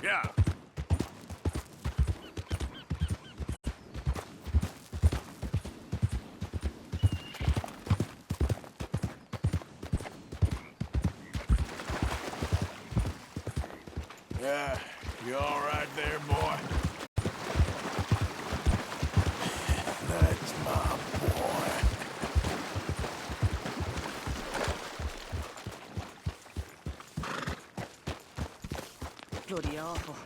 Yeah. Yeah, you all right there, boy? That's my boy. Bloody awful.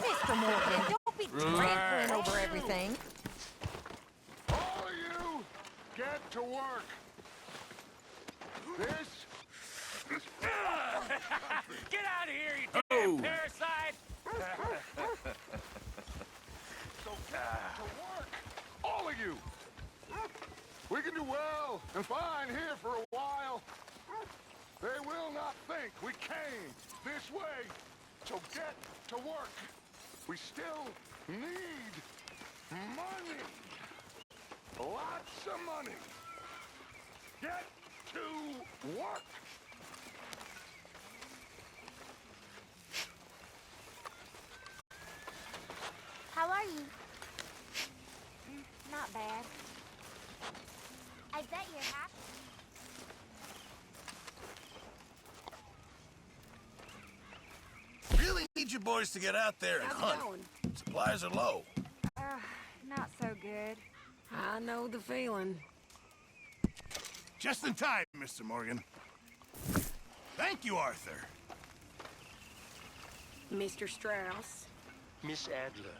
Mr. Morgan, don't be trampling over everything. All of you, get to work. This Get out of here, you damn parasite! So get to work, all of you. We can do well and fine here for a while. They will not think we came this way. So get to work. We still need money. Lots of money. Get to work. How are you? Not bad. I bet you're happy. Really need you boys to get out there and hunt. Supplies are low. Not so good. I know the feeling. Just in time, Mr. Morgan. Thank you, Arthur. Mr. Strauss. Miss Adler.